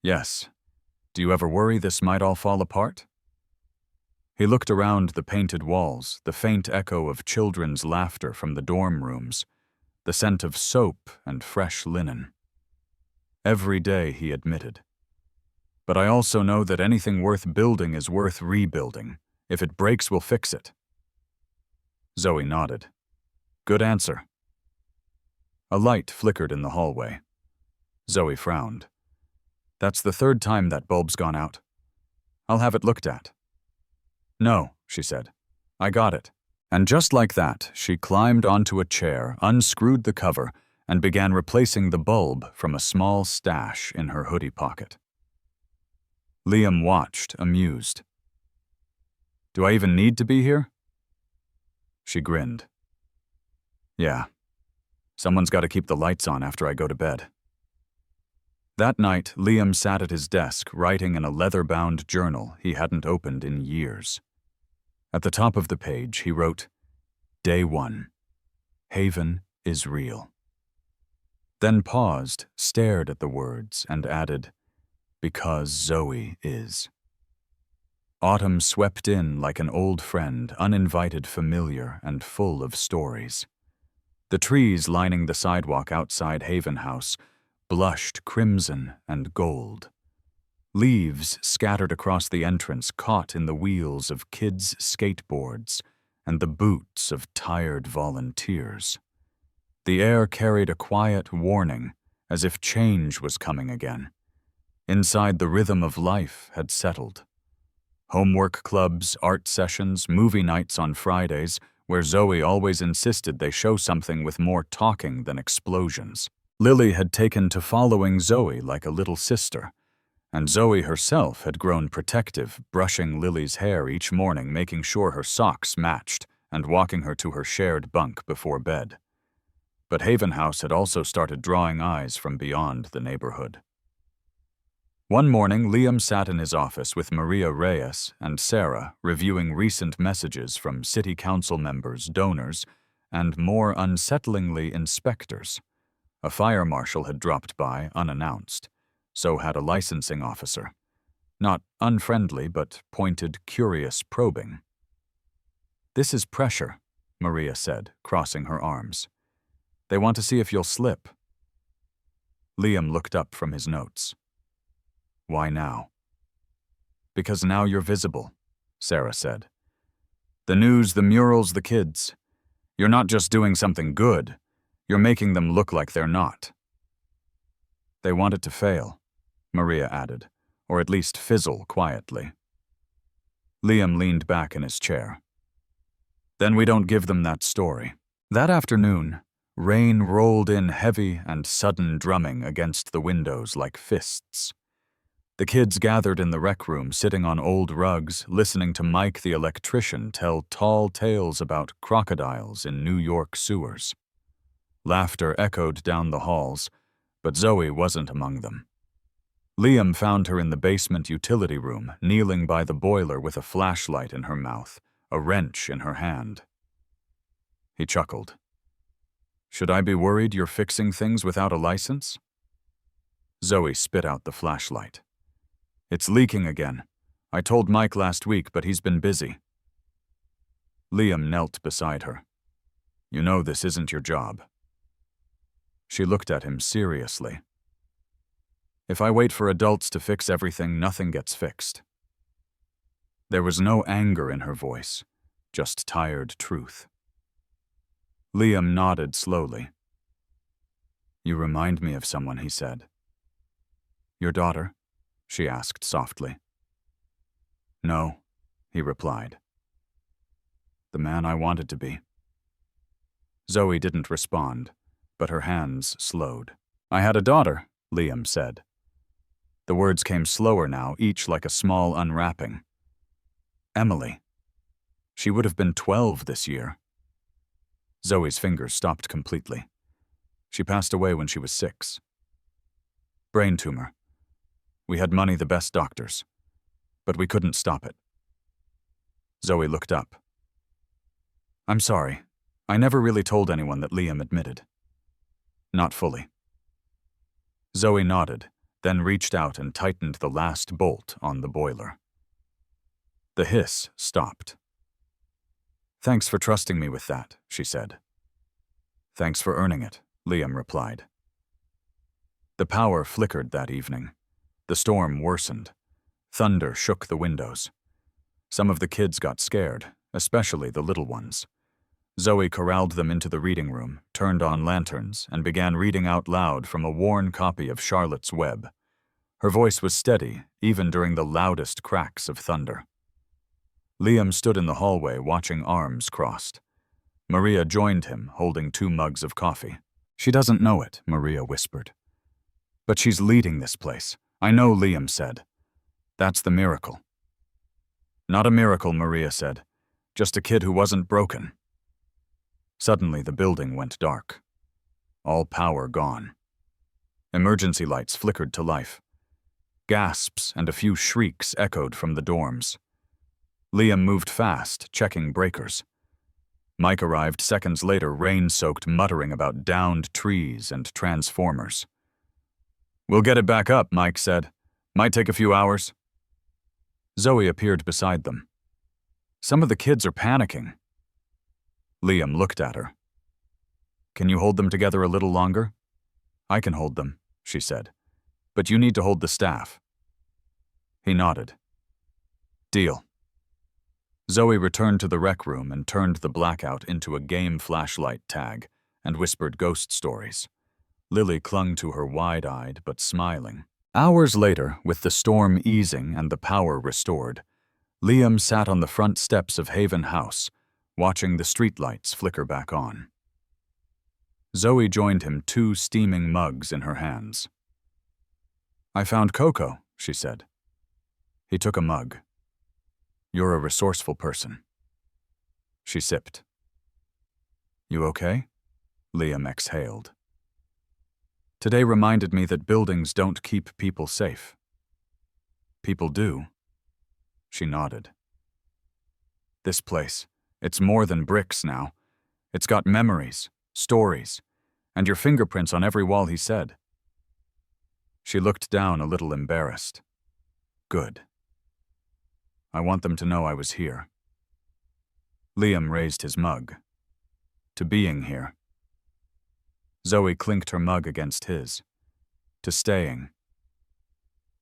Yes. Do you ever worry this might all fall apart?" He looked around the painted walls, the faint echo of children's laughter from the dorm rooms, the scent of soap and fresh linen. Every day, he admitted. "But I also know that anything worth building is worth rebuilding. If it breaks, we'll fix it." Zoe nodded. "Good answer." A light flickered in the hallway. Zoe frowned. "That's the 3rd time that bulb's gone out. I'll have it looked at." "No," she said. "I got it." And just like that, she climbed onto a chair, unscrewed the cover, and began replacing the bulb from a small stash in her hoodie pocket. Liam watched, amused. "Do I even need to be here?" She grinned. "Yeah. Someone's got to keep the lights on after I go to bed." That night, Liam sat at his desk writing in a leather-bound journal he hadn't opened in years. At the top of the page, he wrote, "Day 1. Haven is real." Then paused, stared at the words, and added, "Because Zoe is." Autumn swept in like an old friend, uninvited, familiar, and full of stories. The trees lining the sidewalk outside Haven House blushed crimson and gold. Leaves scattered across the entrance caught in the wheels of kids' skateboards and the boots of tired volunteers. The air carried a quiet warning, as if change was coming again. Inside, the rhythm of life had settled. Homework clubs, art sessions, movie nights on Fridays, where Zoe always insisted they show something with more talking than explosions. Lily had taken to following Zoe like a little sister, and Zoe herself had grown protective, brushing Lily's hair each morning, making sure her socks matched, and walking her to her shared bunk before bed. But Haven House had also started drawing eyes from beyond the neighborhood. One morning, Liam sat in his office with Maria Reyes and Sarah, reviewing recent messages from city council members, donors, and more unsettlingly, inspectors. A fire marshal had dropped by unannounced. So had a licensing officer. Not unfriendly, but pointed, curious, probing. "This is pressure," Maria said, crossing her arms. "They want to see if you'll slip." Liam looked up from his notes. "Why now?" "Because now you're visible," Sarah said. "The news, the murals, the kids. You're not just doing something good, you're making them look like they're not." "They want it to fail," Maria added, or at least fizzle quietly. Liam leaned back in his chair. Then we don't give them that story. That afternoon, rain rolled in heavy and sudden drumming against the windows like fists. The kids gathered in the rec room, sitting on old rugs, listening to Mike the electrician tell tall tales about crocodiles in New York sewers. Laughter echoed down the halls, but Zoe wasn't among them. Liam found her in the basement utility room, kneeling by the boiler with a flashlight in her mouth, a wrench in her hand. He chuckled. Should I be worried you're fixing things without a license? Zoe spit out the flashlight. It's leaking again. I told Mike last week, but he's been busy. Liam knelt beside her. You know this isn't your job. She looked at him seriously. If I wait for adults to fix everything, nothing gets fixed. There was no anger in her voice, just tired truth. Liam nodded slowly. You remind me of someone, he said. Your daughter? She asked softly. No, he replied. The man I wanted to be. Zoe didn't respond, but her hands slowed. I had a daughter, Liam said. The words came slower now, each like a small unwrapping. Emily. She would have been 12 this year. Zoe's fingers stopped completely. She passed away when she was 6. Brain tumor. We had money, the best doctors, but we couldn't stop it. Zoe looked up. I'm sorry. I never really told anyone, that Liam admitted. Not fully. Zoe nodded, then reached out and tightened the last bolt on the boiler. The hiss stopped. Thanks for trusting me with that, she said. Thanks for earning it, Liam replied. The power flickered that evening. The storm worsened. Thunder shook the windows. Some of the kids got scared, especially the little ones. Zoe corralled them into the reading room, turned on lanterns, and began reading out loud from a worn copy of Charlotte's Web. Her voice was steady, even during the loudest cracks of thunder. Liam stood in the hallway, watching, arms crossed. Maria joined him, holding 2 mugs of coffee. She doesn't know it, Maria whispered. But she's leading this place. I know, Liam said. That's the miracle. Not a miracle, Maria said. Just a kid who wasn't broken. Suddenly, the building went dark. All power gone. Emergency lights flickered to life. Gasps and a few shrieks echoed from the dorms. Liam moved fast, checking breakers. Mike arrived seconds later, rain-soaked, muttering about downed trees and transformers. We'll get it back up, Mike said. Might take a few hours. Zoe appeared beside them. Some of the kids are panicking. Liam looked at her. Can you hold them together a little longer? I can hold them, she said. But you need to hold the staff. He nodded. Deal. Zoe returned to the rec room and turned the blackout into a game flashlight tag and whispered ghost stories. Lily clung to her wide-eyed but smiling. Hours later, with the storm easing and the power restored, Liam sat on the front steps of Haven House, watching the streetlights flicker back on. Zoe joined him, 2 steaming mugs in her hands. I found cocoa, she said. He took a mug. You're a resourceful person. She sipped. You okay? Liam exhaled. Today reminded me that buildings don't keep people safe. People do. She nodded. This place, it's more than bricks now. It's got memories, stories, and your fingerprints on every wall, he said. She looked down, a little embarrassed. Good. I want them to know I was here. Liam raised his mug. To being here. Zoe clinked her mug against his. To staying.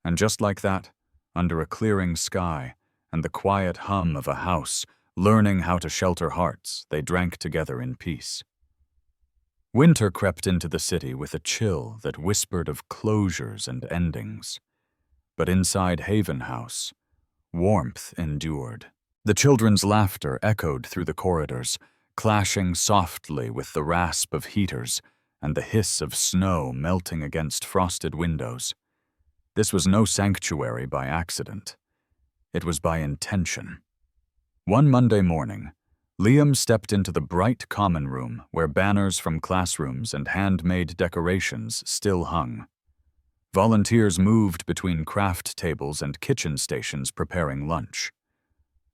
And just like that, under a clearing sky and the quiet hum of a house, learning how to shelter hearts, they drank together in peace. Winter crept into the city with a chill that whispered of closures and endings. But inside Haven House, warmth endured. The children's laughter echoed through the corridors, clashing softly with the rasp of heaters and the hiss of snow melting against frosted windows. This was no sanctuary by accident. It was by intention. One Monday morning, Liam stepped into the bright common room where banners from classrooms and handmade decorations still hung. Volunteers moved between craft tables and kitchen stations preparing lunch.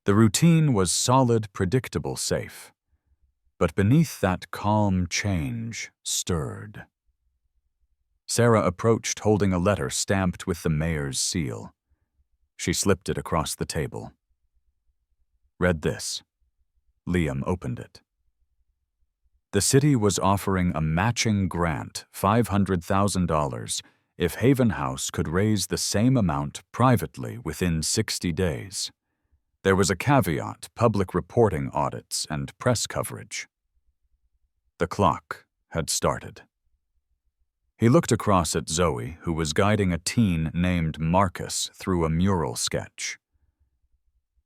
The routine was solid, predictable, safe. But beneath that calm change stirred. Sarah approached holding a letter stamped with the mayor's seal. She slipped it across the table. Read this. Liam opened it. The city was offering a matching grant, $500,000, if Haven House could raise the same amount privately within 60 days. There was a caveat: public reporting audits and press coverage. The clock had started. He looked across at Zoe, who was guiding a teen named Marcus through a mural sketch.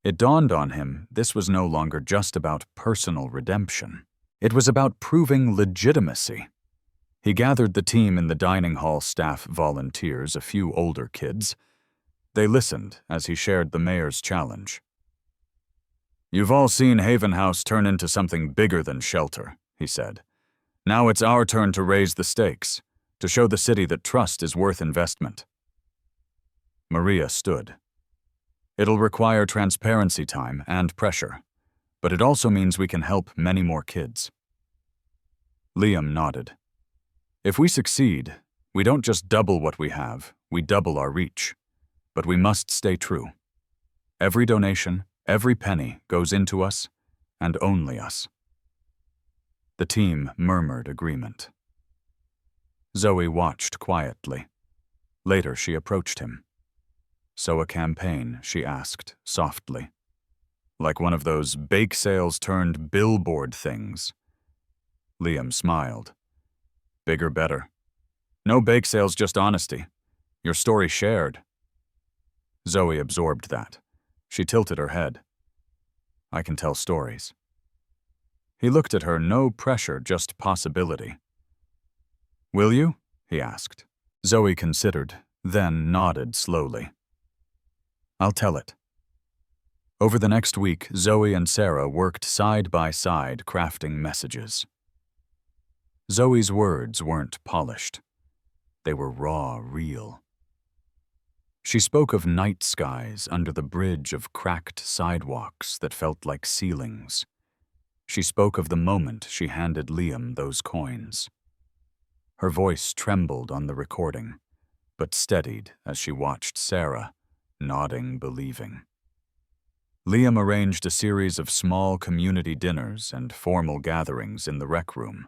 It dawned on him this was no longer just about personal redemption. It was about proving legitimacy. He gathered the team in the dining hall, staff, volunteers, a few older kids. They listened as he shared the mayor's challenge. "You've all seen Haven House turn into something bigger than shelter," he said. "Now it's our turn to raise the stakes, to show the city that trust is worth investment." Maria stood. "It'll require transparency time and pressure, but it also means we can help many more kids." Liam nodded. "If we succeed, we don't just double what we have, we double our reach. But we must stay true. Every donation, every penny goes into us, and only us." The team murmured agreement. Zoe watched quietly. Later she approached him. "So a campaign?" she asked, softly. "Like one of those bake sales turned billboard things?" Liam smiled. "Bigger, better. No bake sales, just honesty. Your story shared." Zoe absorbed that. She tilted her head. "I can tell stories." He looked at her, no pressure, just possibility. "Will you?" he asked. Zoe considered, then nodded slowly. "I'll tell it." Over the next week, Zoe and Sarah worked side by side crafting messages. Zoe's words weren't polished. They were raw, real. She spoke of night skies under the bridge of cracked sidewalks that felt like ceilings. She spoke of the moment she handed Liam those coins. Her voice trembled on the recording, but steadied as she watched Sarah, nodding, believing. Liam arranged a series of small community dinners and formal gatherings in the rec room.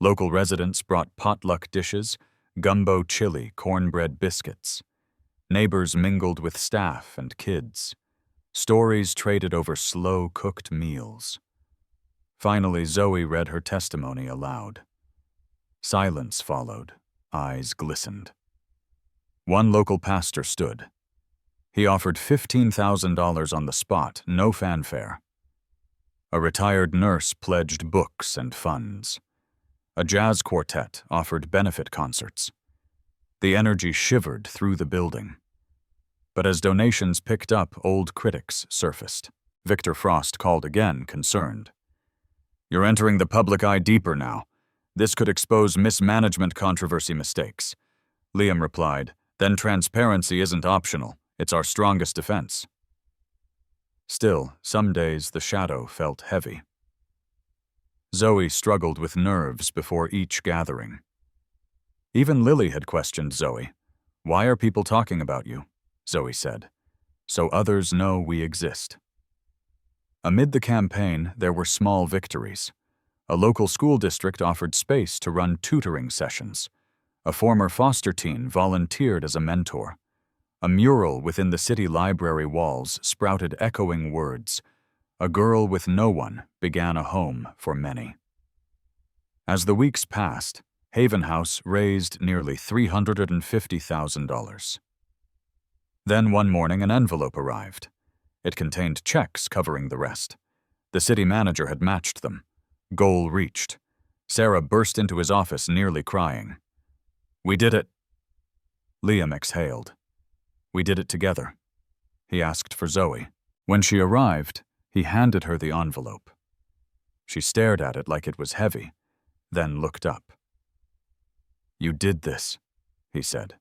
Local residents brought potluck dishes, gumbo chili, cornbread biscuits. Neighbors mingled with staff and kids. Stories traded over slow-cooked meals. Finally, Zoe read her testimony aloud. Silence followed. Eyes glistened. One local pastor stood. He offered $15,000 on the spot, no fanfare. A retired nurse pledged books and funds. A jazz quartet offered benefit concerts. The energy shivered through the building. But as donations picked up, old critics surfaced. Victor Frost called again, concerned. "You're entering the public eye deeper now. This could expose mismanagement controversy mistakes." Liam replied, "Then transparency isn't optional. It's our strongest defense." Still, some days the shadow felt heavy. Zoe struggled with nerves before each gathering. Even Lily had questioned Zoe. "Why are people talking about you?" Zoe said. "So others know we exist." Amid the campaign, there were small victories. A local school district offered space to run tutoring sessions. A former foster teen volunteered as a mentor. A mural within the city library walls sprouted echoing words. A girl with no one began a home for many. As the weeks passed, Haven House raised nearly $350,000. Then one morning an envelope arrived. It contained checks covering the rest. The city manager had matched them. Goal reached. Sarah burst into his office, nearly crying. "We did it." Liam exhaled. "We did it together." He asked for Zoe. When she arrived, he handed her the envelope. She stared at it like it was heavy, then looked up. "You did this," he said.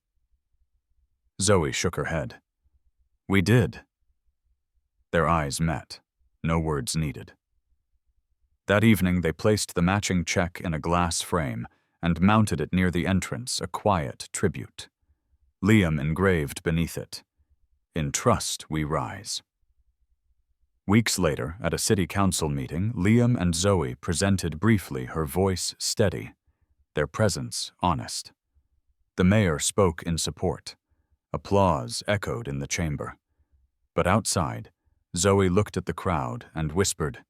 Zoe shook her head. "We did." Their eyes met, no words needed. That evening they placed the matching check in a glass frame and mounted it near the entrance, a quiet tribute. Liam engraved beneath it, "In trust we rise." Weeks later, at a city council meeting, Liam and Zoe presented briefly, her voice steady, their presence honest. The mayor spoke in support. Applause echoed in the chamber. But outside, Zoe looked at the crowd and whispered,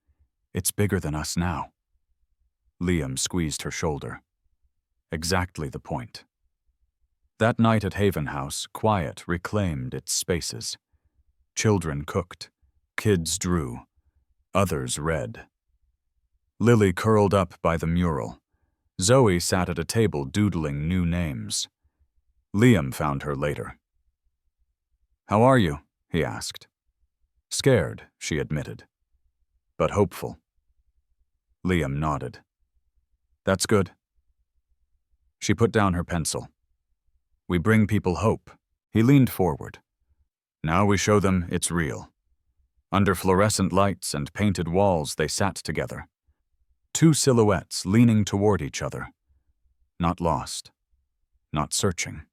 "It's bigger than us now." Liam squeezed her shoulder. Exactly the point. That night at Haven House, quiet reclaimed its spaces. Children cooked. Kids drew. Others read. Lily curled up by the mural. Zoe sat at a table doodling new names. Liam found her later. "How are you?" he asked. "Scared," she admitted, "but hopeful." Liam nodded. "That's good." She put down her pencil. "We bring people hope." He leaned forward. "Now we show them it's real." Under fluorescent lights and painted walls, they sat together. Two silhouettes leaning toward each other. Not lost, not searching,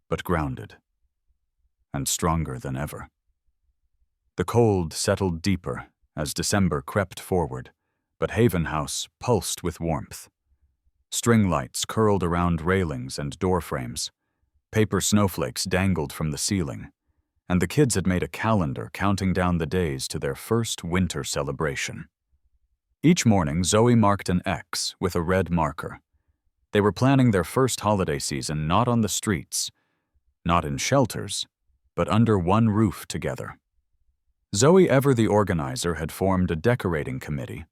but grounded, and stronger than ever. The cold settled deeper as December crept forward, but Haven House pulsed with warmth. String lights curled around railings and door frames. Paper snowflakes dangled from the ceiling, and the kids had made a calendar counting down the days to their first winter celebration. Each morning, Zoe marked an X with a red marker. They were planning their first holiday season not on the streets, not in shelters, but under one roof together. Zoe, ever the organizer, had formed a decorating committee,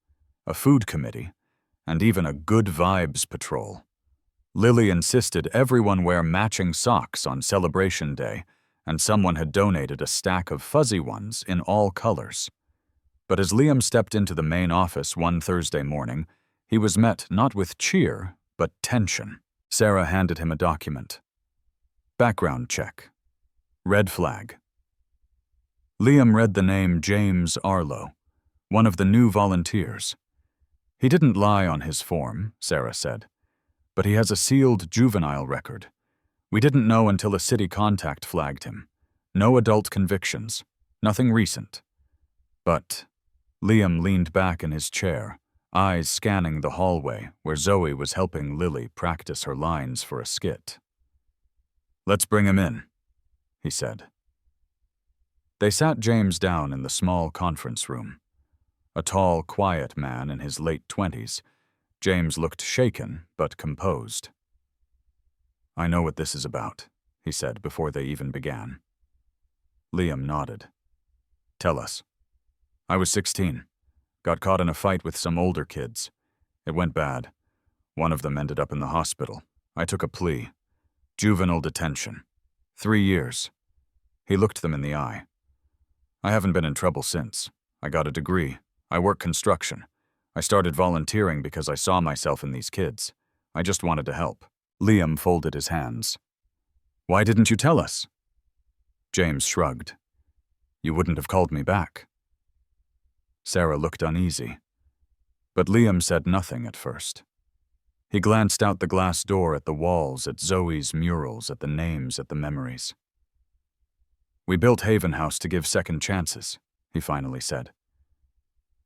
a food committee, and even a good vibes patrol. Lily insisted everyone wear matching socks on celebration day, and someone had donated a stack of fuzzy ones in all colors. But as Liam stepped into the main office one Thursday morning, he was met not with cheer, but tension. Sarah handed him a document. Background check. Red flag. Liam read the name James Arlo, one of the new volunteers. He didn't lie on his form, Sarah said, but he has a sealed juvenile record. We didn't know until a city contact flagged him. No adult convictions, nothing recent. But Liam leaned back in his chair, eyes scanning the hallway where Zoe was helping Lily practice her lines for a skit. "Let's bring him in," he said. They sat James down in the small conference room. A tall, quiet man in his late 20s, James looked shaken but composed. "I know what this is about," he said before they even began. Liam nodded. "Tell us." "I was 16. Got caught in a fight with some older kids. It went bad. One of them ended up in the hospital. I took a plea. Juvenile detention. 3 years. He looked them in the eye. I haven't been in trouble since. I got a degree. I work construction. I started volunteering because I saw myself in these kids. I just wanted to help." Liam folded his hands. "Why didn't you tell us?" James shrugged. "You wouldn't have called me back." Sarah looked uneasy, but Liam said nothing at first. He glanced out the glass door at the walls, at Zoe's murals, at the names, at the memories. "We built Haven House to give second chances," he finally said.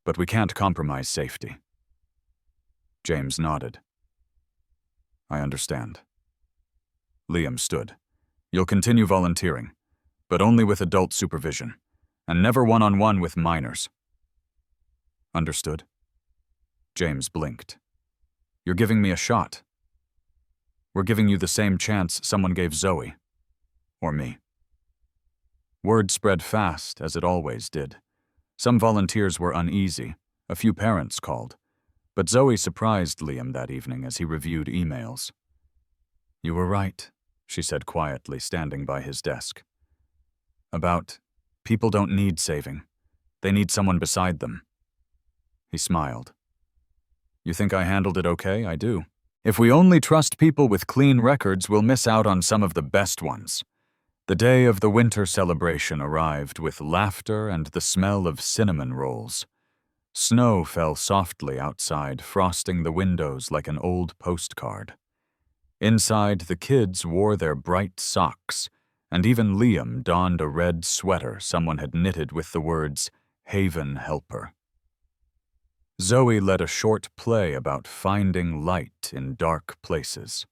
"But we can't compromise safety." James nodded. "I understand." Liam stood. "You'll continue volunteering, but only with adult supervision, and never one-on-one with minors." "Understood." James blinked. "You're giving me a shot." "We're giving you the same chance someone gave Zoe. Or me." Word spread fast, as it always did. Some volunteers were uneasy. A few parents called. But Zoe surprised Liam that evening as he reviewed emails. "You were right," she said quietly, standing by his desk. "About people don't need saving. They need someone beside them." He smiled. "You think I handled it okay? I do. If we only trust people with clean records, we'll miss out on some of the best ones." The day of the winter celebration arrived with laughter and the smell of cinnamon rolls. Snow fell softly outside, frosting the windows like an old postcard. Inside, the kids wore their bright socks, and even Liam donned a red sweater someone had knitted with the words, "Haven Helper." Zoe led a short play about finding light in dark places.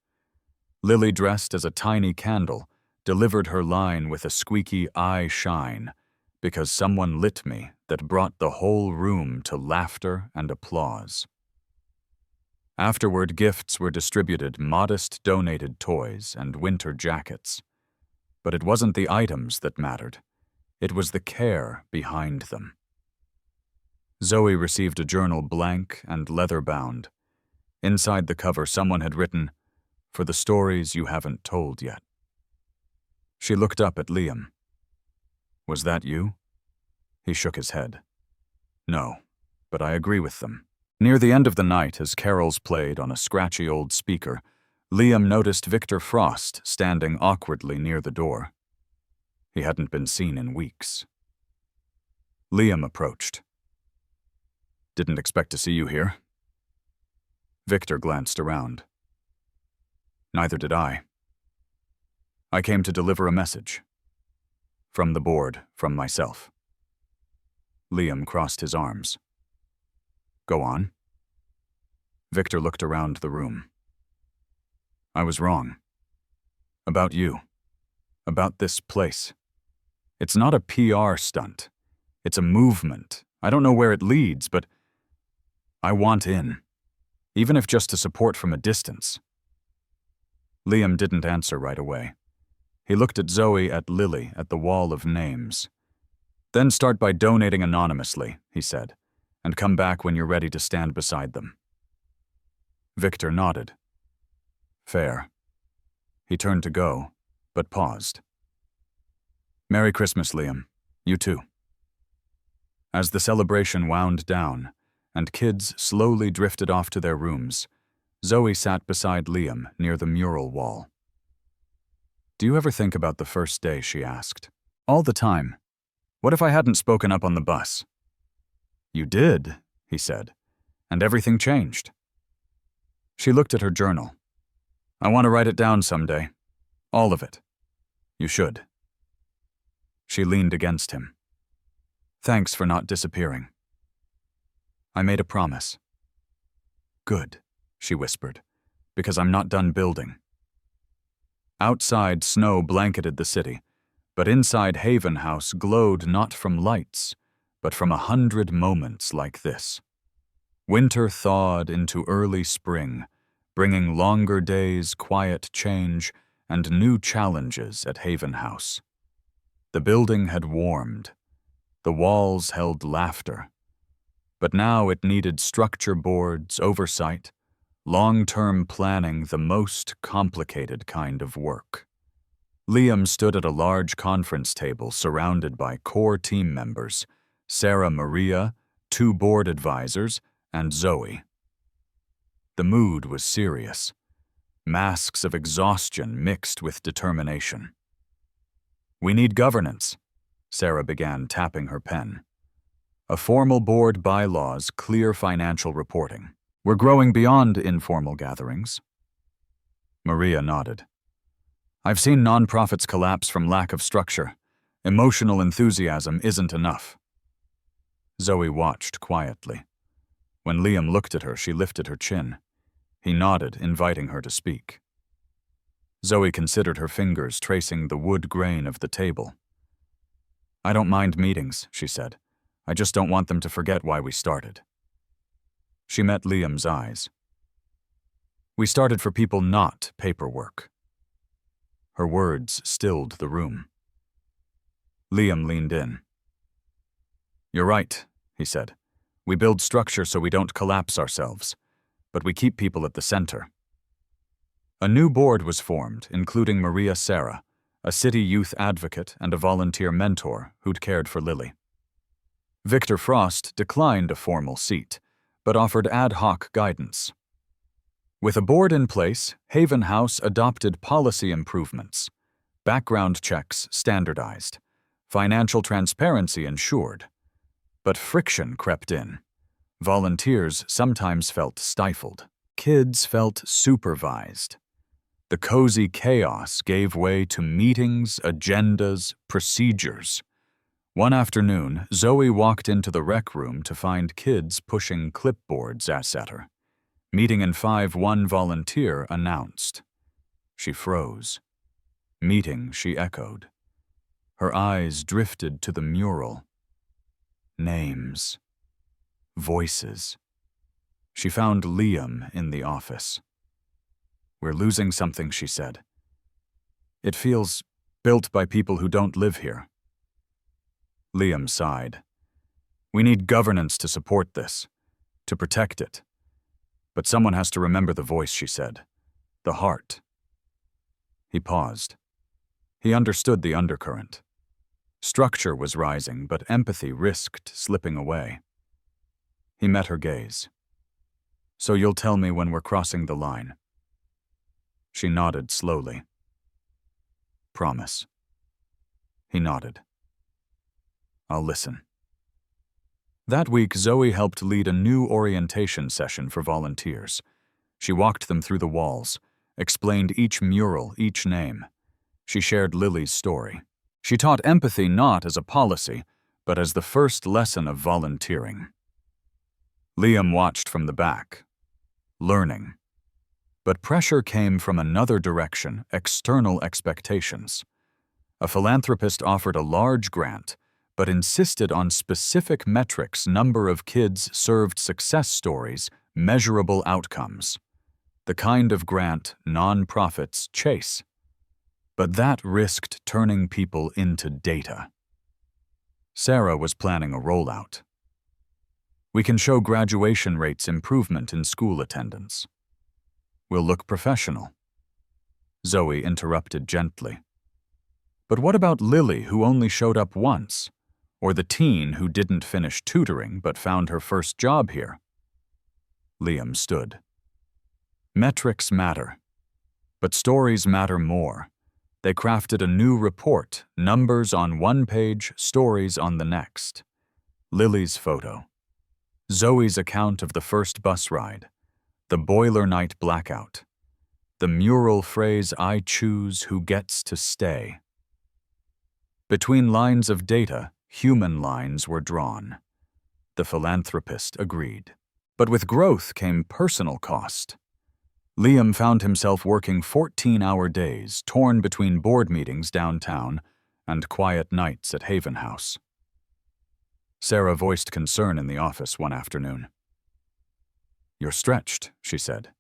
Lily, dressed as a tiny candle, delivered her line with a squeaky "I shine," because someone lit me that brought the whole room to laughter and applause. Afterward, gifts were distributed, modest donated toys and winter jackets. But it wasn't the items that mattered. It was the care behind them. Zoe received a journal, blank and leather-bound. Inside the cover, someone had written, "For the stories you haven't told yet." She looked up at Liam. "Was that you?" He shook his head. "No, but I agree with them." Near the end of the night, as carols played on a scratchy old speaker, Liam noticed Victor Frost standing awkwardly near the door. He hadn't been seen in weeks. Liam approached. "Didn't expect to see you here." Victor glanced around. "Neither did I. I came to deliver a message. From the board, from myself." Liam crossed his arms. "Go on." Victor looked around the room. "I was wrong. About you. About this place. It's not a PR stunt. It's a movement. I don't know where it leads, but I want in. Even if just to support from a distance." Liam didn't answer right away. He looked at Zoe, at Lily, at the wall of names. "Then start by donating anonymously," he said, "and come back when you're ready to stand beside them." Victor nodded. "Fair." He turned to go, but paused. "Merry Christmas, Liam. You too." As the celebration wound down, and kids slowly drifted off to their rooms, Zoe sat beside Liam near the mural wall. "Do you ever think about the first day?" she asked. "All the time. What if I hadn't spoken up on the bus?" "You did," he said, "and everything changed." She looked at her journal. "I want to write it down someday. All of it. You should." She leaned against him. "Thanks for not disappearing." "I made a promise." "Good," she whispered, "because I'm not done building." Outside, snow blanketed the city, but inside Haven House glowed not from lights, but from 100 moments like this. Winter thawed into early spring, bringing longer days, quiet change, and new challenges at Haven House. The building had warmed. The walls held laughter. But now it needed structure boards, oversight, long-term planning, the most complicated kind of work. Liam stood at a large conference table surrounded by core team members, Sarah Maria, 2 board advisors, and Zoe. The mood was serious. Masks of exhaustion mixed with determination. "We need governance," Sarah began, tapping her pen. "A formal board, bylaws, clear financial reporting. We're growing beyond informal gatherings." Maria nodded. "I've seen nonprofits collapse from lack of structure. Emotional enthusiasm isn't enough." Zoe watched quietly. When Liam looked at her, she lifted her chin. He nodded, inviting her to speak. Zoe considered her fingers, tracing the wood grain of the table. "I don't mind meetings," she said. "I just don't want them to forget why we started." She met Liam's eyes. "We started for people, not paperwork." Her words stilled the room. Liam leaned in. "You're right," he said. "We build structure so we don't collapse ourselves, but we keep people at the center." A new board was formed, including Maria Serra, a city youth advocate and a volunteer mentor who'd cared for Lily. Victor Frost declined a formal seat, but offered ad hoc guidance. With a board in place, Haven House adopted policy improvements, background checks standardized, financial transparency ensured. But friction crept in. Volunteers sometimes felt stifled. Kids felt supervised. The cozy chaos gave way to meetings, agendas, procedures. One afternoon, Zoe walked into the rec room to find kids pushing clipboards at her. "Meeting in 5, one volunteer announced." She froze. "Meeting," she echoed. Her eyes drifted to the mural. Names. Voices. She found Liam in the office. "We're losing something," she said. "It feels built by people who don't live here." Liam sighed. "We need governance to support this, to protect it. But someone has to remember the voice," she said. "The heart." He paused. He understood the undercurrent. Structure was rising, but empathy risked slipping away. He met her gaze. "So you'll tell me when we're crossing the line?" She nodded slowly. "Promise." He nodded. "I'll listen." That week, Zoe helped lead a new orientation session for volunteers. She walked them through the walls, explained each mural, each name. She shared Lily's story. She taught empathy not as a policy, but as the first lesson of volunteering. Liam watched from the back, learning. But pressure came from another direction, external expectations. A philanthropist offered a large grant, but insisted on specific metrics: number of kids served, success stories, measurable outcomes. The kind of grant non-profits chase. But that risked turning people into data. Sarah was planning a rollout. "We can show graduation rates improvement in school attendance. We'll look professional." Zoe interrupted gently. "But what about Lily, who only showed up once? Or the teen who didn't finish tutoring but found her first job here?" Liam stood. "Metrics matter, but stories matter more." They crafted a new report, numbers on one page, stories on the next. Lily's photo. Zoe's account of the first bus ride. The boiler night blackout. The mural phrase, "I choose who gets to stay." Between lines of data, human lines were drawn. The philanthropist agreed. But with growth came personal cost. Liam found himself working 14-hour days, torn between board meetings downtown and quiet nights at Haven House. Sarah voiced concern in the office one afternoon. "You're stretched," she said.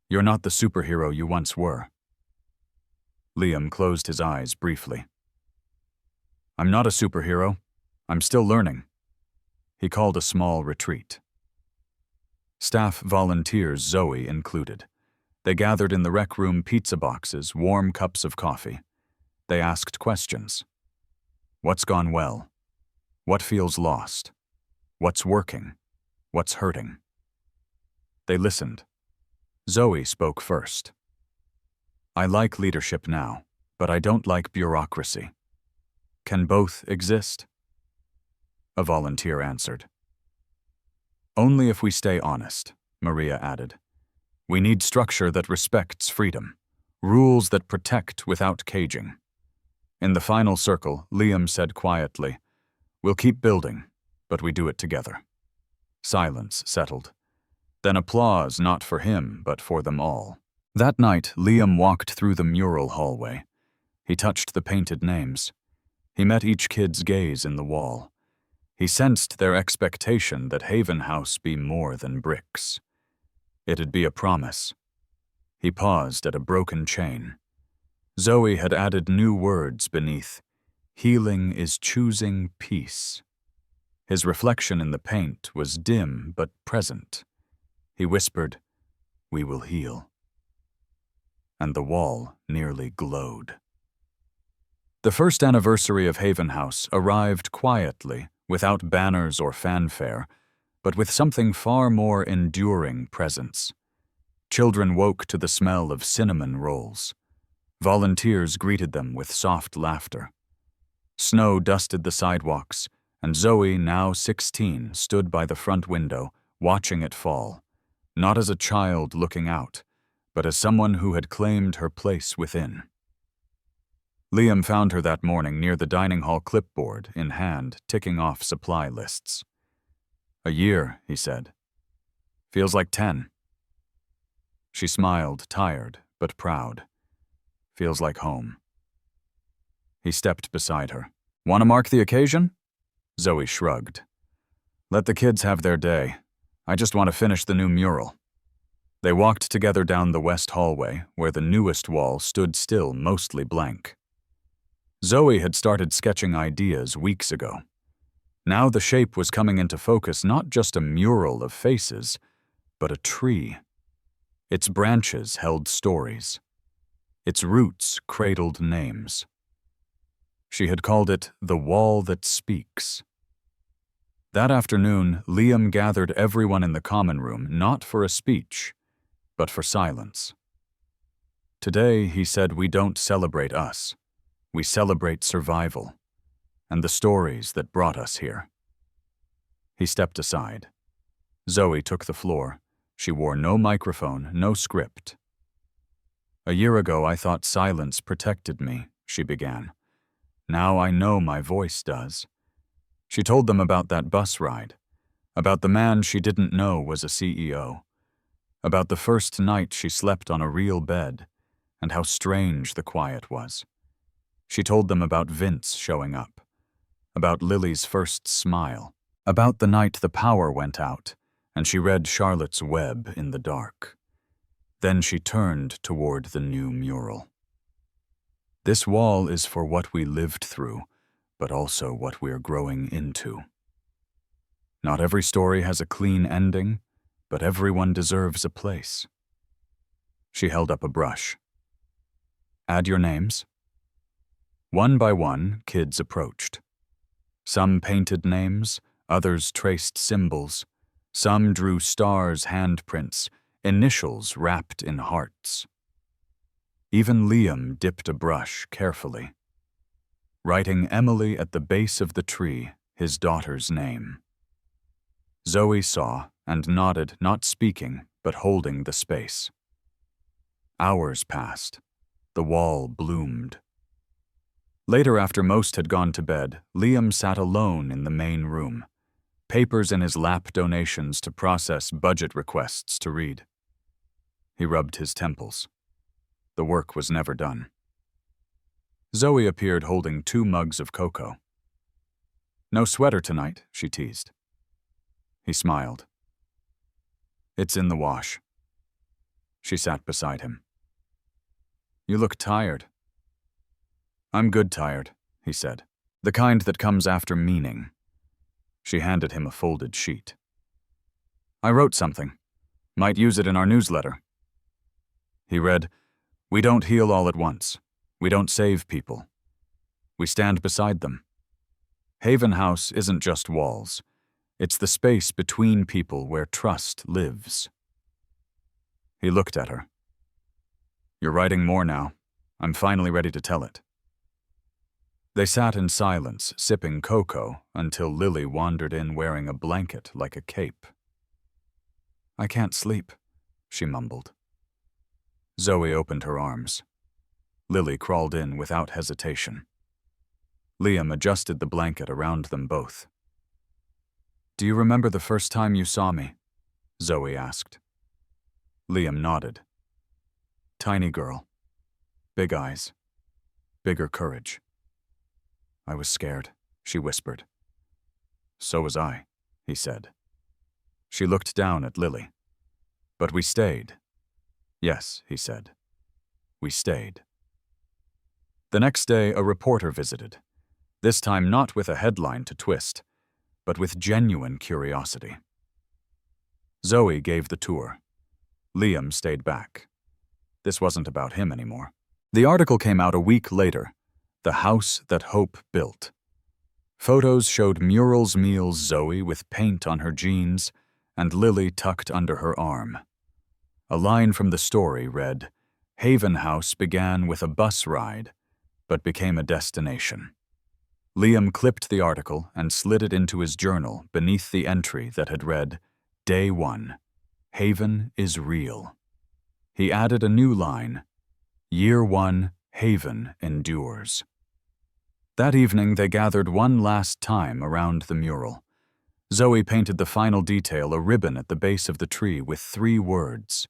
"You're not the superhero you once were." Liam closed his eyes briefly. "I'm not a superhero. I'm still learning." He called a small retreat. Staff volunteers, Zoe included. They gathered in the rec room, pizza boxes, warm cups of coffee. They asked questions. What's gone well? What feels lost? What's working? What's hurting? They listened. Zoe spoke first. "I like leadership now, but I don't like bureaucracy. Can both exist?" A volunteer answered. "Only if we stay honest," Maria added. "We need structure that respects freedom, rules that protect without caging." In the final circle, Liam said quietly, "We'll keep building, but we do it together." Silence settled. Then applause, not for him, but for them all. That night, Liam walked through the mural hallway. He touched the painted names. He met each kid's gaze in the wall. He sensed their expectation that Haven House be more than bricks. It'd be a promise. He paused at a broken chain. Zoe had added new words beneath. Healing is choosing peace. His reflection in the paint was dim but present. He whispered, "We will heal." And the wall nearly glowed. The first anniversary of Haven House arrived quietly, without banners or fanfare, but with something far more enduring presence. Children woke to the smell of cinnamon rolls. Volunteers greeted them with soft laughter. Snow dusted the sidewalks, and Zoe, now 16, stood by the front window, watching it fall, not as a child looking out, but as someone who had claimed her place within. Liam found her that morning near the dining hall clipboard, in hand, ticking off supply lists. "A year," he said. "Feels like 10. She smiled, tired but proud. "Feels like home." He stepped beside her. "Want to mark the occasion?" Zoe shrugged. "Let the kids have their day. I just want to finish the new mural." They walked together down the west hallway, where the newest wall stood still, mostly blank. Zoe had started sketching ideas weeks ago. Now the shape was coming into focus, not just a mural of faces, but a tree. Its branches held stories. Its roots cradled names. She had called it the wall that speaks. That afternoon, Liam gathered everyone in the common room, not for a speech, but for silence. "Today," he said, "we don't celebrate us. We celebrate survival, and the stories that brought us here." He stepped aside. Zoe took the floor. She wore no microphone, no script. "A year ago, I thought silence protected me," she began. "Now I know my voice does." She told them about that bus ride, about the man she didn't know was a CEO, about the first night she slept on a real bed, and how strange the quiet was. She told them about Vince showing up, about Lily's first smile, about the night the power went out, and she read Charlotte's Web in the dark. Then she turned toward the new mural. "This wall is for what we lived through, but also what we're growing into. Not every story has a clean ending, but everyone deserves a place." She held up a brush. "Add your names." One by one, kids approached. Some painted names, others traced symbols. Some drew stars' handprints, initials wrapped in hearts. Even Liam dipped a brush carefully, writing Emily at the base of the tree, his daughter's name. Zoe saw and nodded, not speaking, but holding the space. Hours passed. The wall bloomed. Later, after most had gone to bed, Liam sat alone in the main room, papers in his lap, donations to process, budget requests to read. He rubbed his temples. The work was never done. Zoe appeared holding 2 mugs of cocoa. "No sweater tonight," she teased. He smiled. "It's in the wash." She sat beside him. "You look tired." "I'm good tired," he said. "The kind that comes after meaning." She handed him a folded sheet. "I wrote something. Might use it in our newsletter." He read, "We don't heal all at once. We don't save people. We stand beside them. Haven House isn't just walls. It's the space between people where trust lives." He looked at her. "You're writing more now. I'm finally ready to tell it." They sat in silence, sipping cocoa, until Lily wandered in wearing a blanket like a cape. "I can't sleep," she mumbled. Zoe opened her arms. Lily crawled in without hesitation. Liam adjusted the blanket around them both. "Do you remember the first time you saw me?" Zoe asked. Liam nodded. "Tiny girl. Big eyes. Bigger courage." "I was scared," she whispered. "So was I," he said. She looked down at Lily. "But we stayed." "Yes," he said. "We stayed." The next day, a reporter visited. this time not with a headline to twist, but with genuine curiosity. Zoe gave the tour. Liam stayed back. This wasn't about him anymore. The article came out a week later, The House That Hope Built. Photos showed Murals Meals Zoe with paint on her jeans and Lily tucked under her arm. A line from the story read, "Haven House began with a bus ride, but became a destination." Liam clipped the article and slid it into his journal beneath the entry that had read, "Day 1. Haven is real." He added a new line, "Year 1, Haven endures." That evening, they gathered one last time around the mural. Zoe painted the final detail, a ribbon at the base of the tree with 3 words,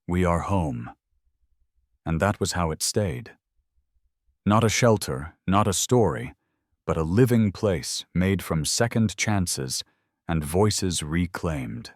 "We are home." And that was how it stayed. Not a shelter, not a story, but a living place made from second chances and voices reclaimed.